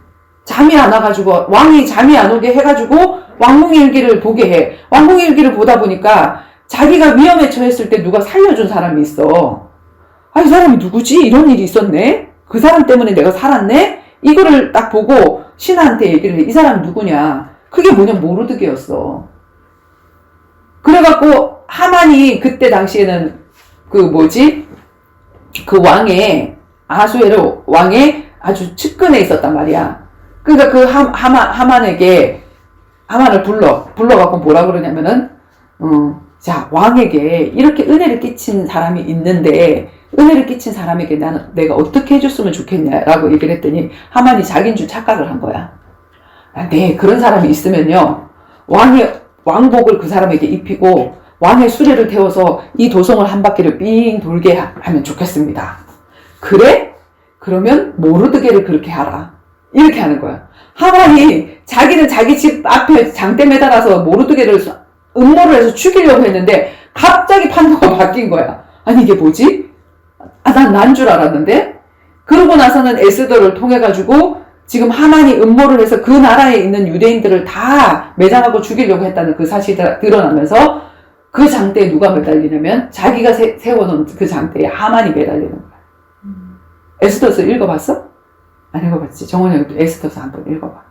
잠이 안 와가지고 왕이 잠이 안 오게 해가지고 왕궁 일기를 보게 해. 왕궁 일기를 보다 보니까 자기가 위험에 처했을 때 누가 살려준 사람이 있어. 이 사람이 누구지? 이런 일이 있었네? 그 사람 때문에 내가 살았네? 이거를 딱 보고 신하한테 얘기를 해. 이 사람 누구냐? 그게 뭐냐? 모르드게였어. 그래갖고 하만이 그때 당시에는 그 왕의 아하수에로 왕의 아주 측근에 있었단 말이야. 그러니까 그 하만을 불러갖고 뭐라 그러냐면은 자, 왕에게 이렇게 은혜를 끼친 사람이 있는데 은혜를 끼친 사람에게 내가 어떻게 해줬으면 좋겠냐라고 얘기를 했더니 하만이 자기인 줄 착각을 한 거야. 네, 그런 사람이 있으면요, 왕의 왕복을 그 사람에게 입히고 왕의 수레를 태워서 이 도성을 한 바퀴를 삥 돌게 하면 좋겠습니다. 그래? 그러면 모르드게를 그렇게 하라. 이렇게 하는 거야. 하만이 자기는 자기 집 앞에 장대 매달아서 모르드게를 음모를 해서 죽이려고 했는데 갑자기 판도가 바뀐 거야. 아니 이게 뭐지? 난 줄 알았는데? 그러고 나서는 에스더를 통해가지고 지금 하만이 음모를 해서 그 나라에 있는 유대인들을 다 매장하고 죽이려고 했다는 그 사실이 드러나면서 그 장대에 누가 매달리냐면 자기가 세워놓은 그 장대에 하만이 매달리는 거야. 에스더서 읽어봤어? 안 읽어봤지? 정원이 에스더서 한번 읽어봐.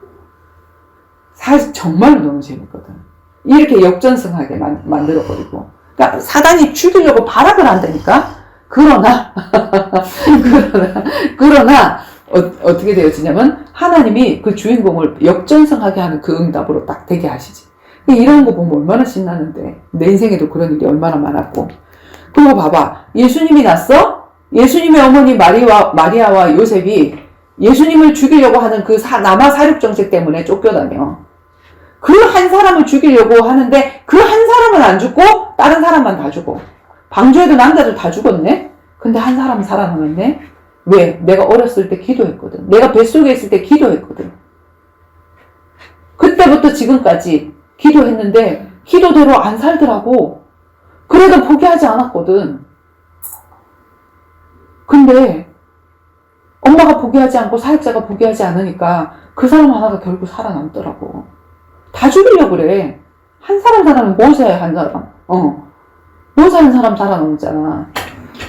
사실 정말로 너무 재밌거든. 이렇게 역전승하게 만들어버리고. 그러니까 사단이 죽이려고 발악을 한다니까? 그러나 어떻게 되어지냐면 하나님이 그 주인공을 역전승하게 하는 그 응답으로 딱 되게 하시지. 이런 거 보면 얼마나 신나는데. 내 인생에도 그런 일이 얼마나 많았고. 그리고 봐봐. 예수님이 났어? 예수님의 어머니 마리아와 요셉이 예수님을 죽이려고 하는 그 남아 사륙 정책 때문에 쫓겨다녀. 그 한 사람을 죽이려고 하는데 그 한 사람은 안 죽고 다른 사람만 다 죽어. 방주에도 남자들 다 죽었네? 근데 한 사람은 살아남았네? 왜? 내가 어렸을 때 기도했거든. 내가 뱃속에 있을 때 기도했거든. 그때부터 지금까지 기도했는데 기도대로 안 살더라고. 그래도 포기하지 않았거든. 근데 엄마가 포기하지 않고 사역자가 포기하지 않으니까 그 사람 하나가 결국 살아남더라고. 다 죽이려고 그래. 한 사람 살아나면 모세 한 사람. 모세 한 사람 살아남았잖아.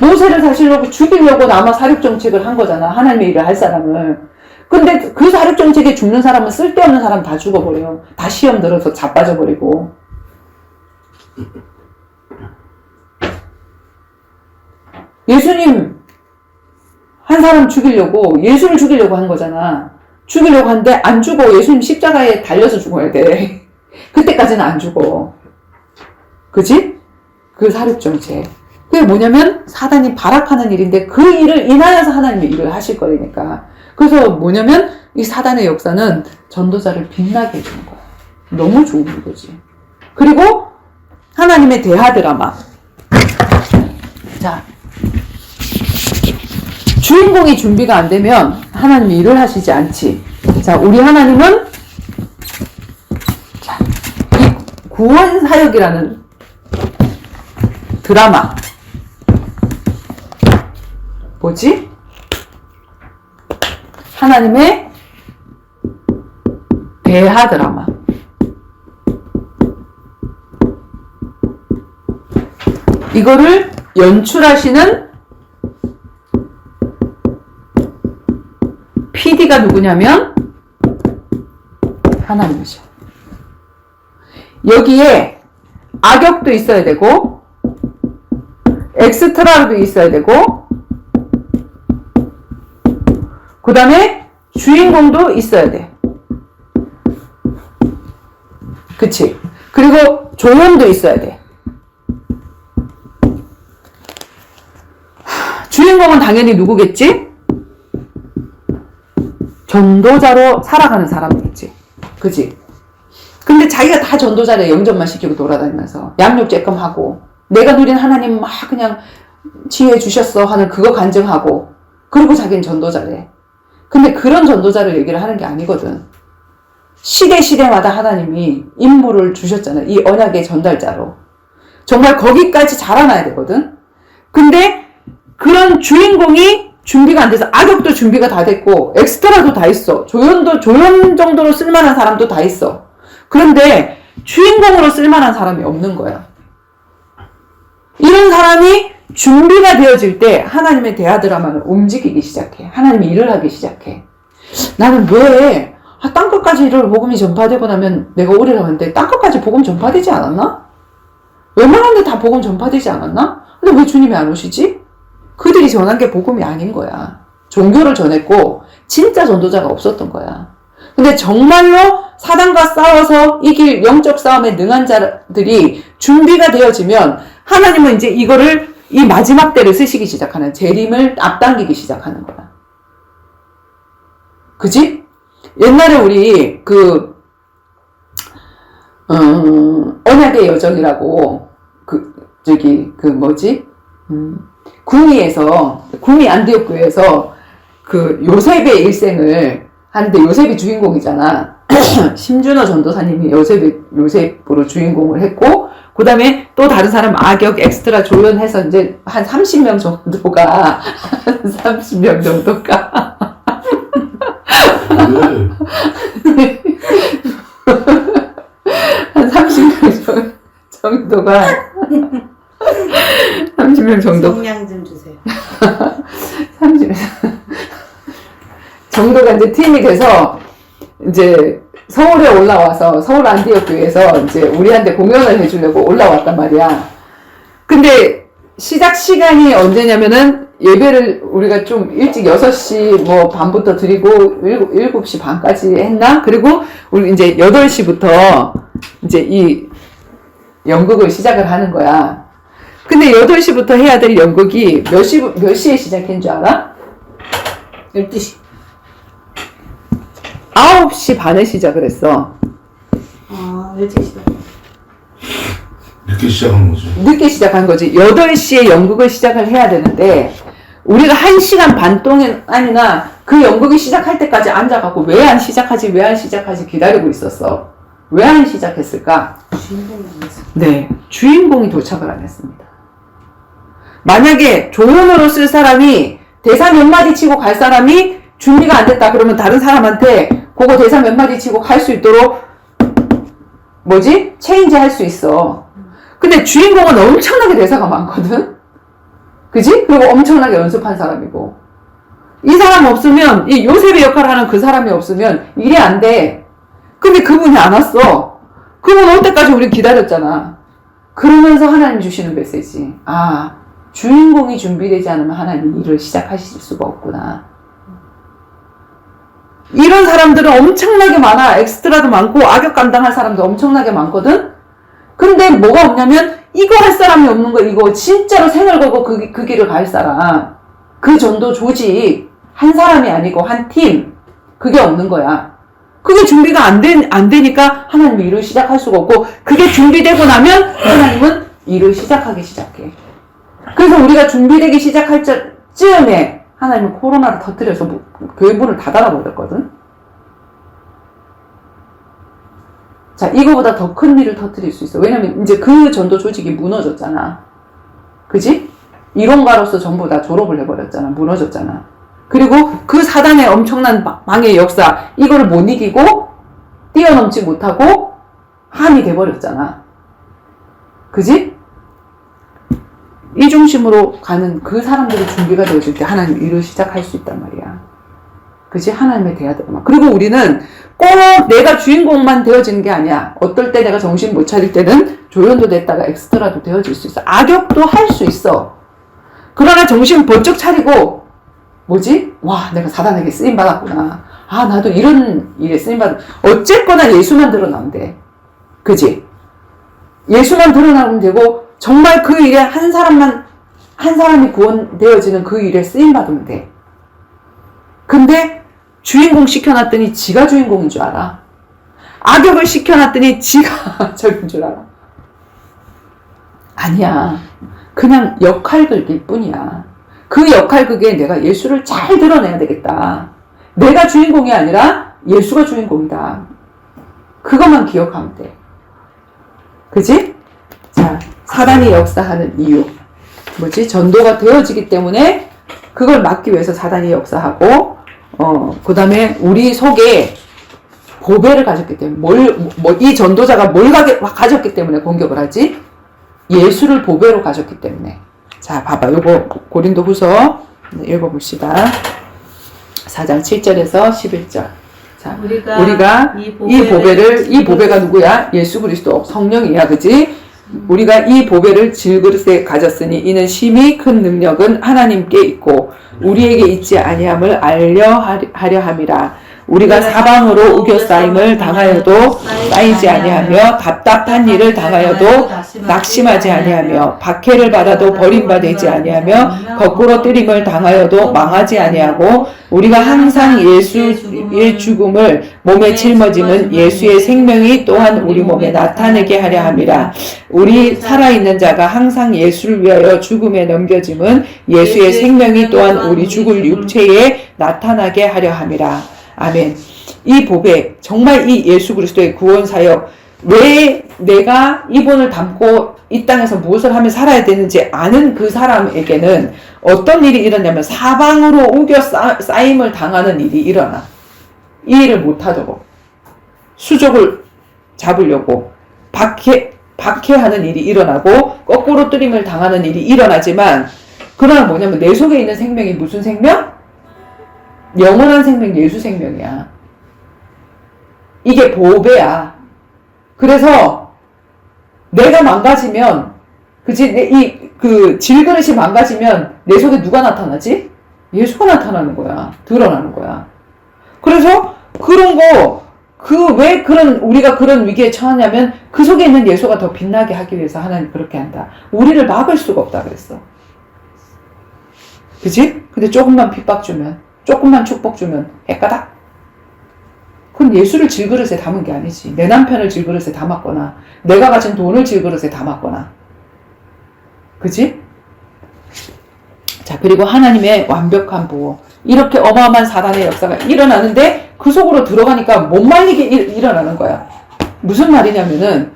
모세를 사실로 죽이려고 남아 사륙 정책을 한 거잖아. 하나님의 일을 할 사람을. 근데 그 사륙 정책에 죽는 사람은 쓸데없는 사람 다 죽어버려. 다 시험 들어서 자빠져버리고. 예수님 한 사람 죽이려고, 예수를 죽이려고 한 거잖아. 죽이려고 하는데 안 죽어. 예수님 십자가에 달려서 죽어야 돼. 그때까지는 안 죽어. 그지? 그 사륙 정책. 그게 뭐냐면 사단이 발악하는 일인데 그 일을 인하여서 하나님의 일을 하실 거니까. 그래서 뭐냐면 이 사단의 역사는 전도자를 빛나게 해주는 거야. 너무 좋은 거지. 그리고 하나님의 대하 드라마. 자, 주인공이 준비가 안 되면 하나님이 일을 하시지 않지. 자, 우리 하나님은 자, 이 구원 사역이라는 드라마 뭐지? 하나님의 대하 드라마. 이거를 연출하시는 PD가 누구냐면 하나님이죠. 여기에 악역도 있어야 되고 엑스트라도 있어야 되고 그 다음에 주인공도 있어야 돼. 그치? 그리고 조연도 있어야 돼. 주인공은 당연히 누구겠지? 전도자로 살아가는 사람이겠지. 그치? 근데 자기가 다 전도자래. 영접만 시키고 돌아다니면서 양육 쬐끔 하고 내가 누린 하나님 막 그냥 지혜 주셨어 하는 그거 간증하고 그리고 자기는 전도자래. 근데 그런 전도자를 얘기를 하는 게 아니거든. 시대마다 하나님이 임무를 주셨잖아. 이 언약의 전달자로. 정말 거기까지 자라나야 되거든. 근데 그런 주인공이 준비가 안 돼서 악역도 준비가 다 됐고 엑스트라도 다 있어. 조연 정도로 쓸만한 사람도 다 있어. 그런데 주인공으로 쓸만한 사람이 없는 거야. 이런 사람이 준비가 되어질 때 하나님의 대하 드라마는 움직이기 시작해. 하나님이 일을 하기 시작해. 나는 왜 땅끝까지 일을 복음이 전파되고 나면 내가 오래라 하는데 땅끝까지 복음 전파되지 않았나? 웬만한 데 다 복음 전파되지 않았나? 근데 왜 주님이 안 오시지? 그들이 전한 게 복음이 아닌 거야. 종교를 전했고 진짜 전도자가 없었던 거야. 근데 정말로 사단과 싸워서 이길 영적 싸움에 능한 자들이 준비가 되어지면 하나님은 이제 이거를 이 마지막 때를 쓰시기 시작하는, 재림을 앞당기기 시작하는 거야. 그지? 옛날에 우리 언약의 여정이라고 구미 안디옥 교회에서 요셉의 일생을 하는데, 요셉이 주인공이잖아. 심준호 전도사님이 요셉으로 주인공을 했고, 그 다음에 또 다른 사람 악역 엑스트라 조연해서 이제 한 30명 정도가 한 30명 정도가 30명 정도 성량 좀 주세요. 30명 정도가 이제 팀이 돼서 이제 서울에 올라와서 서울 안디옥 교회에서 이제 우리한테 공연을 해주려고 올라왔단 말이야. 근데 시작 시간이 언제냐면은 예배를 우리가 좀 일찍 6시 반부터 드리고 7시 반까지 했나? 그리고 우리 이제 8시부터 이제 이 연극을 시작을 하는 거야. 근데 8시부터 해야 될 연극이 몇 시에 시작한 줄 알아? 12시. 9시 반에 시작을 했어. 일찍 시작. 늦게 시작한 거죠. 늦게 시작한 거지. 8시에 연극을 시작을 해야 되는데, 우리가 1시간 반 동안이나 그 연극이 시작할 때까지 앉아갖고 왜 안 시작하지 기다리고 있었어. 왜 안 시작했을까? 주인공이 있어. 네, 주인공이 도착을 안 했습니다. 만약에 조연으로 쓸 사람이 대사 몇 마디 치고 갈 사람이 준비가 안 됐다 그러면 다른 사람한테 그거 대사 몇 마디 치고 갈 수 있도록 체인지 할 수 있어. 근데 주인공은 엄청나게 대사가 많거든? 그지? 그리고 엄청나게 연습한 사람이고. 이 사람 없으면, 이 요셉의 역할을 하는 그 사람이 없으면 일이 안 돼. 근데 그분이 안 왔어. 그분 올 때까지 우리 기다렸잖아. 그러면서 하나님 주시는 메시지. 주인공이 준비되지 않으면 하나님 일을 시작하실 수가 없구나. 이런 사람들은 엄청나게 많아. 엑스트라도 많고 악역 감당할 사람도 엄청나게 많거든. 근데 뭐가 없냐면 이거 할 사람이 없는 거. 이거 진짜로 생을 걸고 그 길을 갈 사람, 그 전도 조직 한 사람이 아니고 한 팀, 그게 없는 거야. 그게 준비가 안 되니까 하나님이 일을 시작할 수가 없고, 그게 준비되고 나면 하나님은 일을 시작하기 시작해. 그래서 우리가 준비되기 시작할 쯤에 하나님은 코로나를 터뜨려서 교회 문을 다 닫아버렸거든. 자, 이거보다 더 큰 일을 터뜨릴 수 있어. 왜냐면 이제 그 전도 조직이 무너졌잖아. 그지? 이론가로서 전부 다 졸업을 해버렸잖아. 무너졌잖아. 그리고 그 사단의 엄청난 망의 역사, 이거를 못 이기고 뛰어넘지 못하고 함이 돼버렸잖아. 그지? 이 중심으로 가는 그 사람들이 준비가 되어질 때 하나님 일을 시작할 수 있단 말이야. 그치? 하나님의 대하들만. 그리고 우리는 꼭 내가 주인공만 되어지는 게 아니야. 어떨 때 내가 정신 못 차릴 때는 조연도 됐다가 엑스트라도 되어질 수 있어. 악역도 할 수 있어. 그러나 정신 번쩍 차리고, 와, 내가 사단에게 쓰임받았구나. 나도 이런 일에 쓰임받았. 어쨌거나 예수만 드러나면 돼. 그치? 예수만 드러나면 되고, 정말 그 일에 한 사람이 구원되어지는 그 일에 쓰임받으면 돼. 근데 주인공 시켜놨더니 지가 주인공인 줄 알아. 악역을 시켜놨더니 지가 적인 줄 알아. 아니야. 그냥 역할극일 뿐이야. 그 역할극에 내가 예수를 잘 드러내야 되겠다. 내가 주인공이 아니라 예수가 주인공이다. 그것만 기억하면 돼. 그치? 자, 사단이 역사하는 이유. 전도가 되어지기 때문에 그걸 막기 위해서 사단이 역사하고, 그 다음에 우리 속에 보배를 가졌기 때문에, 이 전도자가 뭘 가졌기 때문에 공격을 하지? 예수를 보배로 가졌기 때문에. 자, 봐봐. 요거 고린도후서 읽어봅시다. 4장 7절에서 11절. 자, 우리가 이 보배가 누구야? 예수 그리스도 성령이야. 그지? 우리가 이 보배를 질그릇에 가졌으니 이는 심히 큰 능력은 하나님께 있고 우리에게 있지 아니함을 알려 하려 함이라. 우리가 사방으로 우겨싸임을 당하여도 쌓이지 아니하며 답답한 일을 당하여도 낙심하지 아니하며 박해를 받아도 버림받지 아니하며 거꾸로 뜨림을 당하여도 망하지 아니하고 우리가 항상 예수의 죽음을 몸에 짊어짐은 예수의 생명이 또한 우리 몸에 나타내게 하려 함이라. 우리 살아있는 자가 항상 예수를 위하여 죽음에 넘겨짐은 예수의 생명이 또한 우리 죽을 육체에 나타나게 하려 함이라. 아멘. 이 보배, 정말 이 예수 그리스도의 구원 사역, 왜 내가 이분을 담고 이 땅에서 무엇을 하며 살아야 되는지 아는 그 사람에게는 어떤 일이 일어나냐면 사방으로 우겨 쌓임을 당하는 일이 일어나. 이 일을 못하도록 수족을 잡으려고 박해하는 일이 일어나고 거꾸로 뜨림을 당하는 일이 일어나지만, 그러나 뭐냐면 내 속에 있는 생명이 무슨 생명? 영원한 생명, 예수 생명이야. 이게 보배야. 그래서 내가 망가지면, 그치? 그 질그릇이 망가지면 내 속에 누가 나타나지? 예수가 나타나는 거야. 드러나는 거야. 그래서 그런 거, 왜 우리가 그런 위기에 처하냐면 그 속에 있는 예수가 더 빛나게 하기 위해서 하나님 그렇게 한다. 우리를 막을 수가 없다 그랬어. 그치? 근데 조금만 핍박 주면, 조금만 축복 주면 헷가닥? 그건 예수를 질그릇에 담은 게 아니지. 내 남편을 질그릇에 담았거나 내가 가진 돈을 질그릇에 담았거나. 그치? 자, 그리고 하나님의 완벽한 보호. 이렇게 어마어마한 사단의 역사가 일어나는데 그 속으로 들어가니까 못 말리게 일어나는 거야. 무슨 말이냐면은,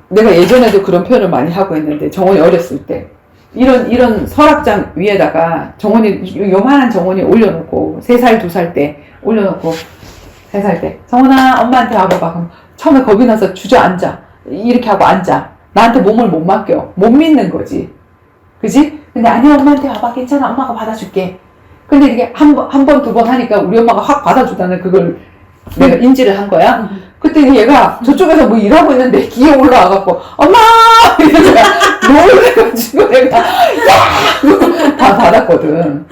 내가 예전에도 그런 표현을 많이 하고 있는데, 정원이 어렸을 때 이런 서랍장 위에다가 요만한 정원이 올려놓고 3살, 2살 때 올려놓고 3살 때 정원아 엄마한테 와봐봐. 그럼 처음에 겁이 나서 주저앉아. 이렇게 하고 앉아. 나한테 몸을 못 맡겨. 못 믿는 거지. 그지? 근데 아니야 엄마한테 와봐. 괜찮아. 엄마가 받아줄게. 근데 이게 한 번, 2번 하니까 우리 엄마가 확 받아주다는 그걸 내가 인지를 한 거야. 그때 얘가 저쪽에서 뭐 일하고 있는데 기어 올라와갖고 엄마! 이러면서 놀래가지고 내가 야! 다 받았거든.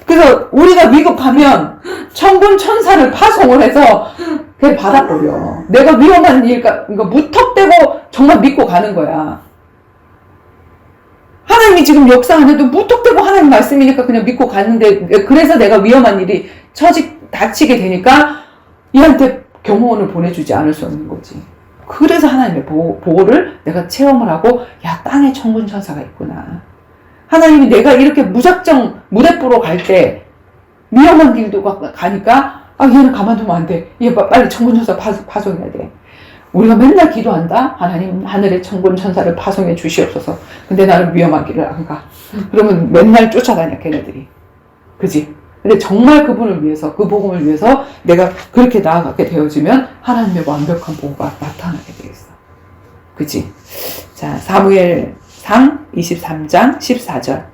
그래서 우리가 위급하면 천군 천사를 파송을 해서 그냥 받아버려. 내가 위험한 일까 무턱대고 정말 믿고 가는 거야. 하나님이 지금 역사 안 해도 무턱대고 하나님 말씀이니까 그냥 믿고 갔는데, 그래서 내가 위험한 일이 닥치게 되니까 얘한테 경호원을 보내주지 않을 수 없는 거지. 그래서 하나님의 보호를 내가 체험을 하고, 야, 땅에 천군 천사가 있구나. 하나님이 내가 이렇게 무작정 무대포로 갈 때 위험한 길도 가니까, 아, 얘는 가만두면 안 돼. 얘 빨리 천군 천사 파송해야 돼. 우리가 맨날 기도한다. 하나님 하늘에 천군 천사를 파송해 주시옵소서. 근데 나는 위험한 길을 안 가. 그러면 맨날 쫓아다녀 걔네들이. 그지? 근데 정말 그분을 위해서, 그 복음을 위해서 내가 그렇게 나아가게 되어지면 하나님의 완벽한 보호가 나타나게 되겠어. 그지? 자, 사무엘상 23장 14절.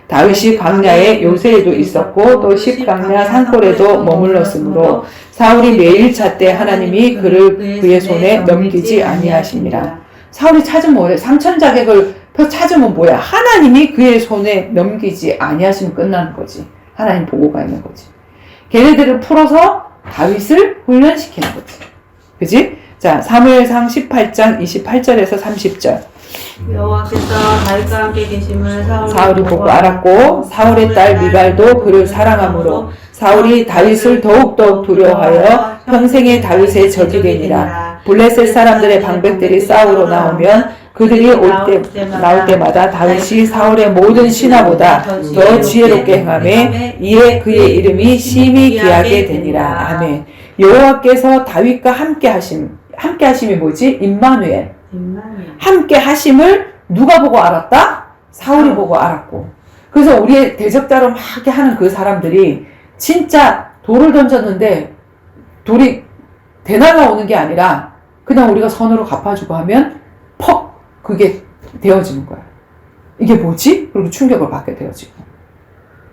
다윗이 광야에 요새에도 있었고 또 십광야 산골에도 머물렀으므로 사울이 매일 찾되 하나님이 그를 그의 손에 넘기지 아니하십니다. 사울이 찾으면 뭐래? 상천자객을 찾으면 뭐야? 하나님이 그의 손에 넘기지 아니하시면 끝나는 거지. 하나님 보고가 있는 거지. 걔네들을 풀어서 다윗을 훈련시키는 거지. 그지? 자, 사무엘상 18장 28절에서 30절. 여호와께서 다윗과 함께 계심을 사울이 보고 알았고 사울의 딸 미갈도 그를 사랑하므로 사울이 다윗을 더욱더욱 두려워하여 평생에 다윗의 적이 되니라. 블레셋 사람들의 방백들이 싸우러 나오면 그들이 나올 때마다 다윗이 사울의 모든 신하보다 더 지혜롭게 행하매 이에 그의 이름이 심히 귀하게 되니라. 아멘. 여호와께서 다윗과 함께 하심이 뭐지? 임마누엘. 함께 하심을 누가 보고 알았다? 사울이 보고 알았고. 그래서 우리의 대적자로 막 이렇게 하는 그 사람들이 진짜 돌을 던졌는데 돌이 되날라오는 게 아니라 그냥 우리가 선으로 갚아주고 하면 퍽! 그게 되어지는 거야. 이게 뭐지? 그리고 충격을 받게 되어지고.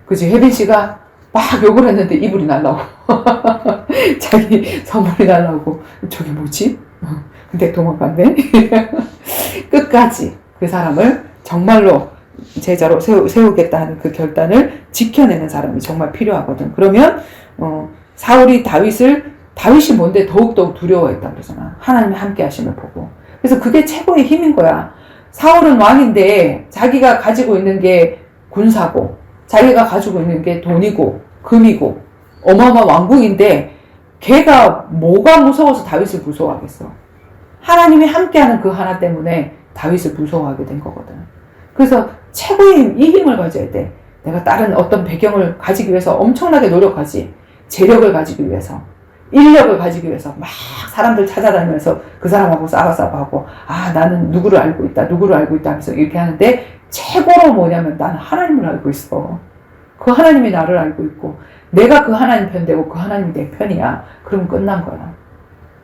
그치? 혜빈 씨가 막 욕을 했는데 이불이 날라오고 자기 선물이 날라오고 저게 뭐지? 근데 도망갔네. 끝까지 그 사람을 정말로 제자로 세우겠다 하는 그 결단을 지켜내는 사람이 정말 필요하거든. 그러면 사울이 다윗이 뭔데 더욱더욱 두려워했다 그러잖아. 하나님이 함께 하심을 보고. 그래서 그게 최고의 힘인 거야. 사울은 왕인데 자기가 가지고 있는 게 군사고 자기가 가지고 있는 게 돈이고 금이고 어마어마한 왕궁인데 걔가 뭐가 무서워서 다윗을 무서워하겠어. 하나님이 함께하는 그 하나 때문에 다윗을 무서워하게 된 거거든. 그래서 최고의 이 힘을 가져야 돼. 내가 다른 어떤 배경을 가지기 위해서 엄청나게 노력하지. 재력을 가지기 위해서, 인력을 가지기 위해서 막 사람들 찾아다니면서 그 사람하고 싸워싸워하고 나는 누구를 알고 있다 하면서 이렇게 하는데 최고로 뭐냐면 나는 하나님을 알고 있어. 그 하나님이 나를 알고 있고 내가 그 하나님 편 되고 그 하나님이 내 편이야. 그럼 끝난 거야.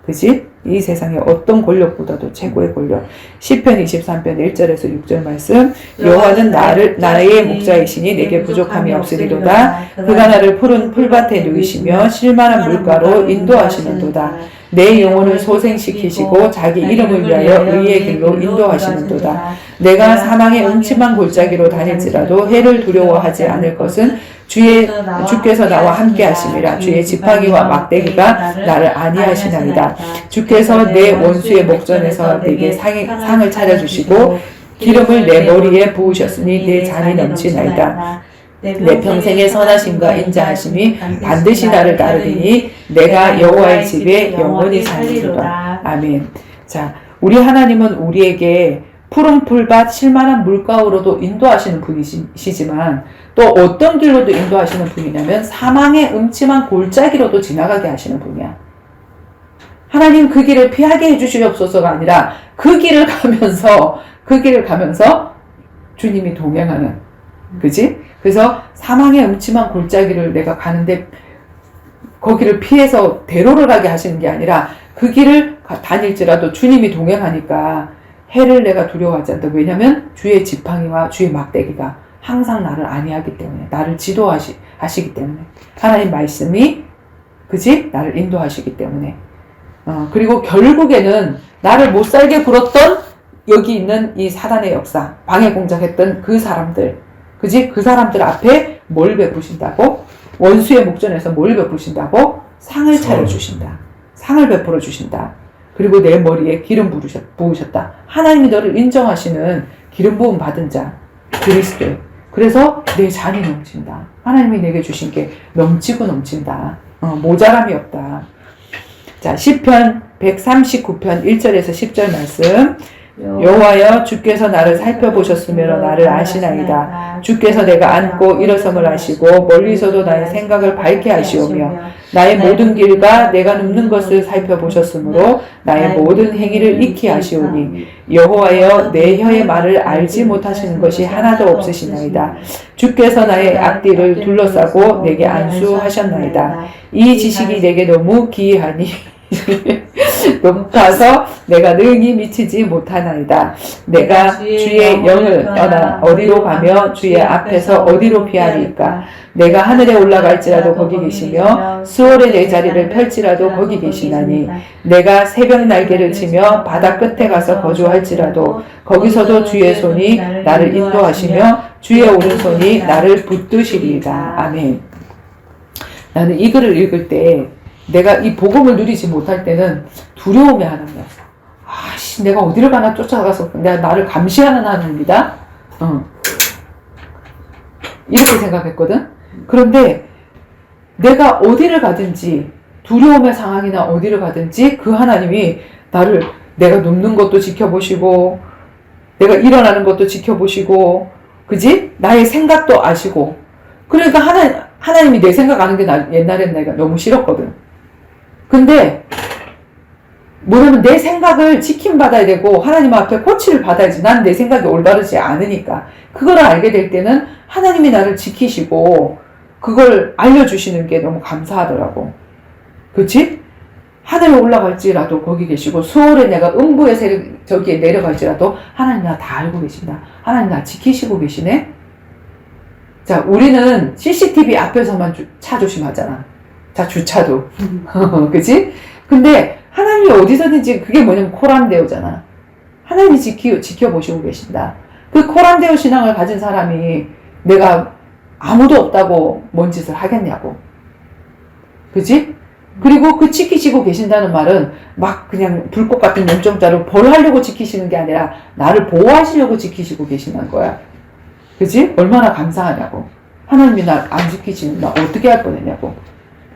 그치? 이 세상에 어떤 권력보다도 최고의 권력. 시편 23편 1절에서 6절 말씀. 여호와는 나의 목자이시니 내게 부족함이 없으리로다. 그가 나를 푸른 풀밭에 누이시며 실만한 물가로 인도하시는도다. 내 영혼을 소생시키시고 자기 이름을 위하여 의의 길로 인도하시는도다. 내가 사망의 음침한 골짜기로 다닐지라도 해를 두려워하지 않을 것은 주께서 나와 함께 하심이라. 주의 지팡이와 막대기가 나를 안위하시나이다. 주께서 내 원수의 목전에서 내게 상을 차려주시고 기름을 내 머리에 부으셨으니 내 잔이 넘치나이다. 내 평생의 선하심과 인자하심이 반드시 나를 따르리니 내가 여호와의 집에 영원히 살리로다. 아멘. 자, 우리 하나님은 우리에게 푸른 풀밭 실만한 물가로도 인도하시는 분이시지만 또 어떤 길로도 인도하시는 분이냐면 사망의 음침한 골짜기로도 지나가게 하시는 분이야. 하나님 그 길을 피하게 해주시옵소서가 아니라 그 길을 가면서 주님이 동행하는, 그지? 그래서 사망의 음침한 골짜기를 내가 가는데 거기를 피해서 대로를 가게 하시는 게 아니라 그 길을 다닐지라도 주님이 동행하니까 해를 내가 두려워하지 않다. 왜냐하면 주의 지팡이와 주의 막대기가 항상 나를 안위하기 때문에, 나를 지도하시기 때문에, 하나님 말씀이 그지? 나를 인도하시기 때문에. 그리고 결국에는 나를 못 살게 굴었던 여기 있는 이 사단의 역사, 방해 공작했던 그 사람들, 그지? 그 사람들 앞에 뭘 베푸신다고? 원수의 목전에서 뭘 베푸신다고? 상을 차려주신다. 상을 베풀어 주신다. 그리고 내 머리에 기름 부으셨다. 하나님이 너를 인정하시는 기름 부음 받은 자, 그리스도. 그래서 내 잔이 넘친다. 하나님이 내게 주신 게 넘치고 넘친다. 모자람이 없다. 자, 시편 139편 1절에서 10절 말씀. 여호와여, 주께서 나를 살펴보셨으며 나를 아시나이다. 주께서 내가 앉고 일어섬을 아시고 멀리서도 나의 생각을 밝게 하시오며 나의 모든 길과 내가 눕는 것을 살펴보셨으므로 나의 모든 행위를 익히 하시오니 여호와여, 내 혀의 말을 알지 못하시는 것이 하나도 없으시나이다. 주께서 나의 앞뒤를 둘러싸고 내게 안수하셨나이다. 이 지식이 내게 너무 기이하니 높아서 내가 능히 미치지 못하나이다. 내가 주의 영을 떠나 어디로 가며 주의 앞에서 어디로 피하리까? 내가 하늘에 올라갈지라도 거기 계시며 수월의 내 자리를 펼지라도 거기 계시나니 내가 새벽 날개를 치며 바다 끝에 가서 거주할지라도 거기서도 주의 손이 나를 인도하시며 주의 오른손이 나를 붙드시리이다. 아멘. 나는 이 글을 읽을 때 내가 이 복음을 누리지 못할 때는 두려움이 하나님이었어. 내가 어디를 가나 쫓아가서 나를 감시하는 하나님이다. 이렇게 생각했거든. 그런데 내가 어디를 가든지 두려움의 상황이나 어디를 가든지 그 하나님이 내가 눕는 것도 지켜보시고 내가 일어나는 것도 지켜보시고, 그지? 나의 생각도 아시고. 그러니까 하나님이 내 생각 아는 게 옛날엔 내가 너무 싫었거든. 근데 뭐냐면 내 생각을 지킴받아야 되고 하나님 앞에 코치를 받아야지. 난 내 생각이 올바르지 않으니까. 그걸 알게 될 때는 하나님이 나를 지키시고 그걸 알려주시는 게 너무 감사하더라고. 그치? 하늘에 올라갈지라도 거기 계시고 수월에 내가 음부의 저기에 내려갈지라도 하나님 나 다 알고 계신다. 하나님 나 지키시고 계시네. 자, 우리는 CCTV 앞에서만 차 조심하잖아. 자, 주차도. 그치? 근데 하나님이 어디서든지 그게 뭐냐면 코람데오잖아. 하나님이 지켜보시고 계신다. 그 코란데오 신앙을 가진 사람이 내가 아무도 없다고 뭔 짓을 하겠냐고. 그지? 그리고 그 지키시고 계신다는 말은 막 그냥 불꽃 같은 염정자를 벌하려고 지키시는 게 아니라 나를 보호하시려고 지키시고 계신다는 거야. 그지? 얼마나 감사하냐고. 하나님이 날 안 지키시면 나 어떻게 할 뻔했냐고.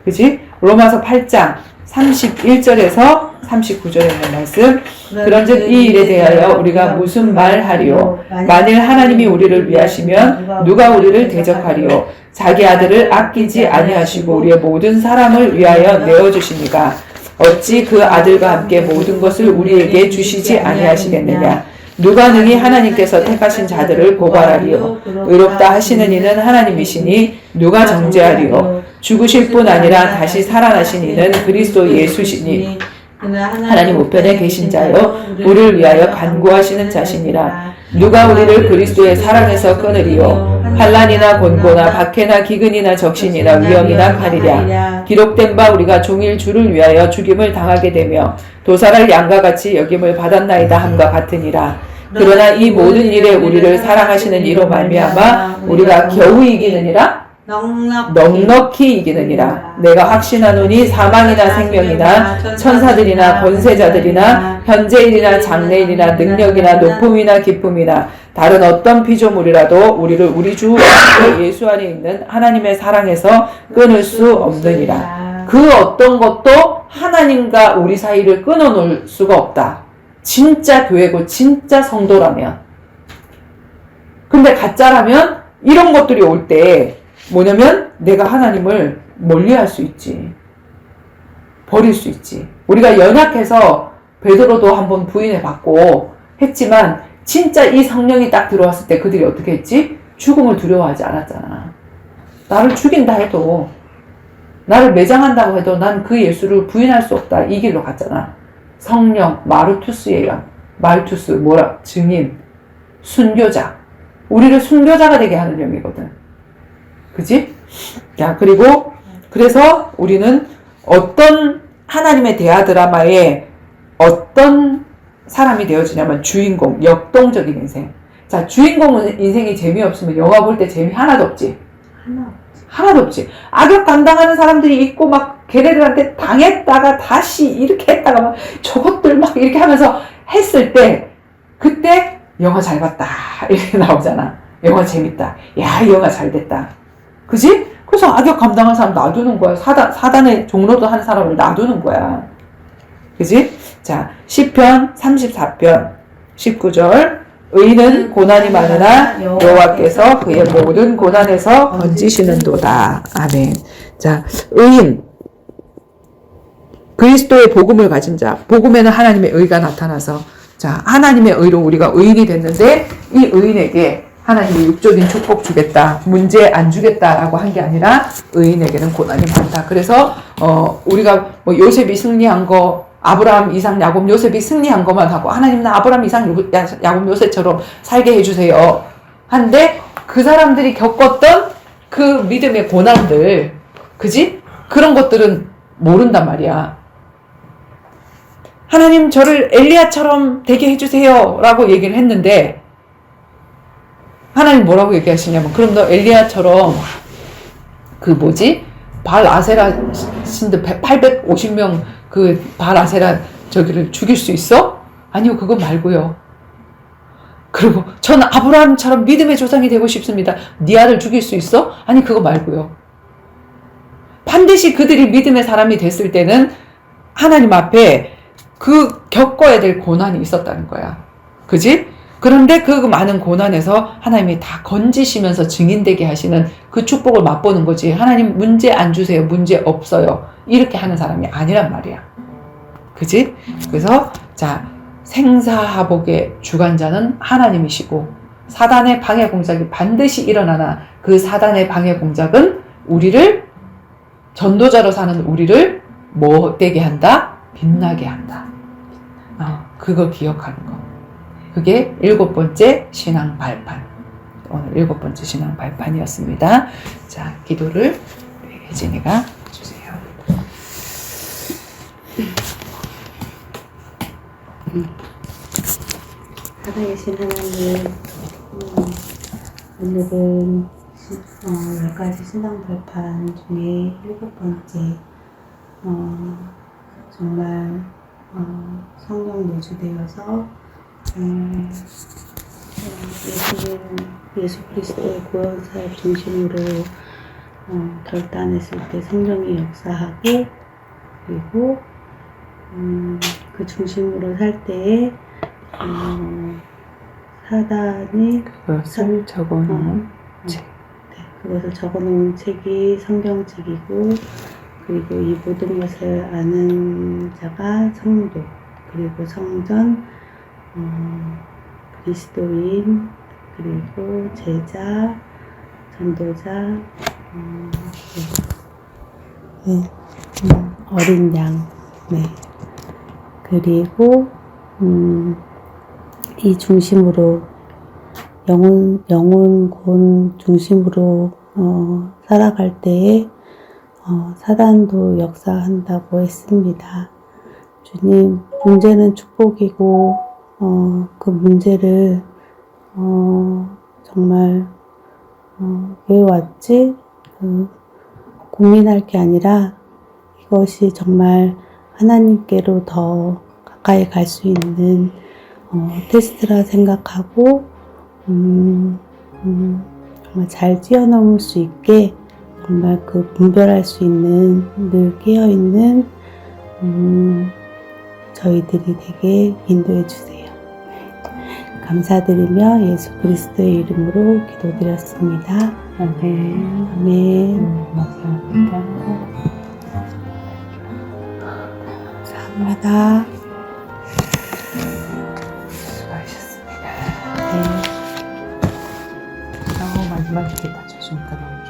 그지? 로마서 8장 31절에서 39절에 있는 말씀. 그런즉 이 일에 대하여 우리가 무슨 말하리요? 만일 하나님이 우리를 위하시면 누가 우리를 대적하리요? 자기 아들을 아끼지 아니하시고 우리의 모든 사람을 위하여 내어주시니까 어찌 그 아들과 함께 모든 것을 우리에게 주시지 아니하시겠느냐? 누가 능히 하나님께서 택하신 자들을 고발하리요? 의롭다 하시는 이는 하나님이시니 누가 정죄하리요? 죽으실 뿐 아니라 다시 살아나신 이는 그리스도 예수시니 하나님 우편에 계신 자여 우리를 위하여 간구하시는 자시니라. 누가 우리를 그리스도의 사랑에서 끊으리요? 환난이나 곤고나 박해나 기근이나 적신이나 위험이나 칼이랴. 기록된 바 우리가 종일 주를 위하여 죽임을 당하게 되며 도살할 양과 같이 여김을 받았나이다 함과 같으니라. 그러나 이 모든 일에 우리를 사랑하시는 이로 말미암아 우리가 겨우 이기느니라. 넉넉히 이기느니라. 내가 확신하노니 사망이나 생명이나 천사들이나 권세자들이나 현재일이나 장래일이나 능력이나 높음이나 기쁨이나 다른 어떤 피조물이라도 우리를 우리 주 예수 안에 있는 하나님의 사랑에서 끊을 수 없느니라. 그 어떤 것도 하나님과 우리 사이를 끊어놓을 수가 없다. 진짜 교회고 진짜 성도라면. 근데 가짜라면 이런 것들이 올 때 뭐냐면 내가 하나님을 멀리할 수 있지. 버릴 수 있지. 우리가 연약해서 베드로도 한번 부인해봤고 했지만 진짜 이 성령이 딱 들어왔을 때 그들이 어떻게 했지? 죽음을 두려워하지 않았잖아. 나를 죽인다 해도 나를 매장한다고 해도 난 그 예수를 부인할 수 없다. 이 길로 갔잖아. 성령, 마르투스예요. 말투스, 뭐라? 증인, 순교자. 우리를 순교자가 되게 하는 영이거든. 그지? 자, 그리고 그래서 우리는 어떤 하나님의 대하 드라마에 어떤 사람이 되어지냐면 주인공, 역동적인 인생. 자, 주인공 인생이 재미없으면 영화 볼 때 재미 하나도 없지. 하나도 없지. 악역 감당하는 사람들이 있고 막 걔네들한테 당했다가 다시 이렇게 했다가 막 저것들 막 이렇게 하면서 했을 때 그때 영화 잘 봤다 이렇게 나오잖아. 영화 재밌다. 야, 이 영화 잘 됐다. 그지? 그래서 악역 감당한 사람 놔두는 거야. 사단의 종로도 하는 사람을 놔두는 거야. 그지? 자, 시편 34편 19절. 의인은 고난이 많으나 여호와께서 그의 모든 고난에서 건지시는도다. 아멘. 자, 의인. 그리스도의 복음을 가진 자. 복음에는 하나님의 의가 나타나서 자, 하나님의 의로 우리가 의인이 됐는데 이 의인에게 하나님이 육적인 축복 주겠다, 문제 안 주겠다라고 한 게 아니라 의인에게는 고난이 많다. 그래서 우리가 뭐 요셉이 승리한 거, 아브라함, 이삭, 야곱, 요셉이 승리한 것만 하고 하나님은 아브라함, 이삭, 야곱, 요셉처럼 살게 해주세요. 한데 그 사람들이 겪었던 그 믿음의 고난들, 그지? 그런 것들은 모른단 말이야. 하나님 저를 엘리야처럼 되게 해주세요 라고 얘기를 했는데 하나님 뭐라고 얘기하시냐면 그럼 너 엘리야처럼 그 뭐지? 발 아세라 신들 850명 그 발 아세라 저기를 죽일 수 있어? 아니요, 그거 말고요. 그리고 전 아브라함처럼 믿음의 조상이 되고 싶습니다. 네 아들 죽일 수 있어? 아니, 그거 말고요. 반드시 그들이 믿음의 사람이 됐을 때는 하나님 앞에 그 겪어야 될 고난이 있었다는 거야. 그지? 그런데 그 많은 고난에서 하나님이 다 건지시면서 증인되게 하시는 그 축복을 맛보는 거지. 하나님 문제 안 주세요. 문제 없어요. 이렇게 하는 사람이 아니란 말이야. 그지? 그래서 자, 생사하복의 주관자는 하나님이시고 사단의 방해 공작이 반드시 일어나나 그 사단의 방해 공작은 우리를 전도자로 사는 우리를 뭐 되게 한다? 빛나게 한다. 그거 기억하는 거. 그게 7번째 신앙 발판. 오늘 7번째 신앙 발판이었습니다. 자, 기도를 혜진이가 해주세요. 살아계신 하나님, 오늘은 10가지 신앙 발판 중에 7번째 정말 성령 내주되어서 예수 그리스도의 구원 사역 중심으로 결단했을 때 성령이 역사하고, 그리고 그 중심으로 살 때에 사단이 그것을 적어놓은 책. 네, 그것을 적어놓은 책이 성경책이고, 그리고 이 모든 것을 아는 자가 성도, 그리고 성전, 그리스도인, 그리고 제자, 전도자, 어린 양, 네. 그리고 이 중심으로 영혼 중심으로 살아갈 때에 사단도 역사한다고 했습니다. 주님, 문제는 축복이고 그 문제를 정말 왜 왔지? 고민할 게 아니라 이것이 정말 하나님께로 더 가까이 갈 수 있는 테스트라 생각하고 정말 잘 뛰어넘을 수 있게 정말 그 분별할 수 있는, 늘 깨어있는 저희들이 되게 인도해 주세요. 감사드리며 예수 그리스도의 이름으로 기도드렸습니다. 아멘. 아멘. 감사합니다. 감사합니다. 수고하셨습니다. 네. 마지막 기회 다 주시니까 너무 좋아요.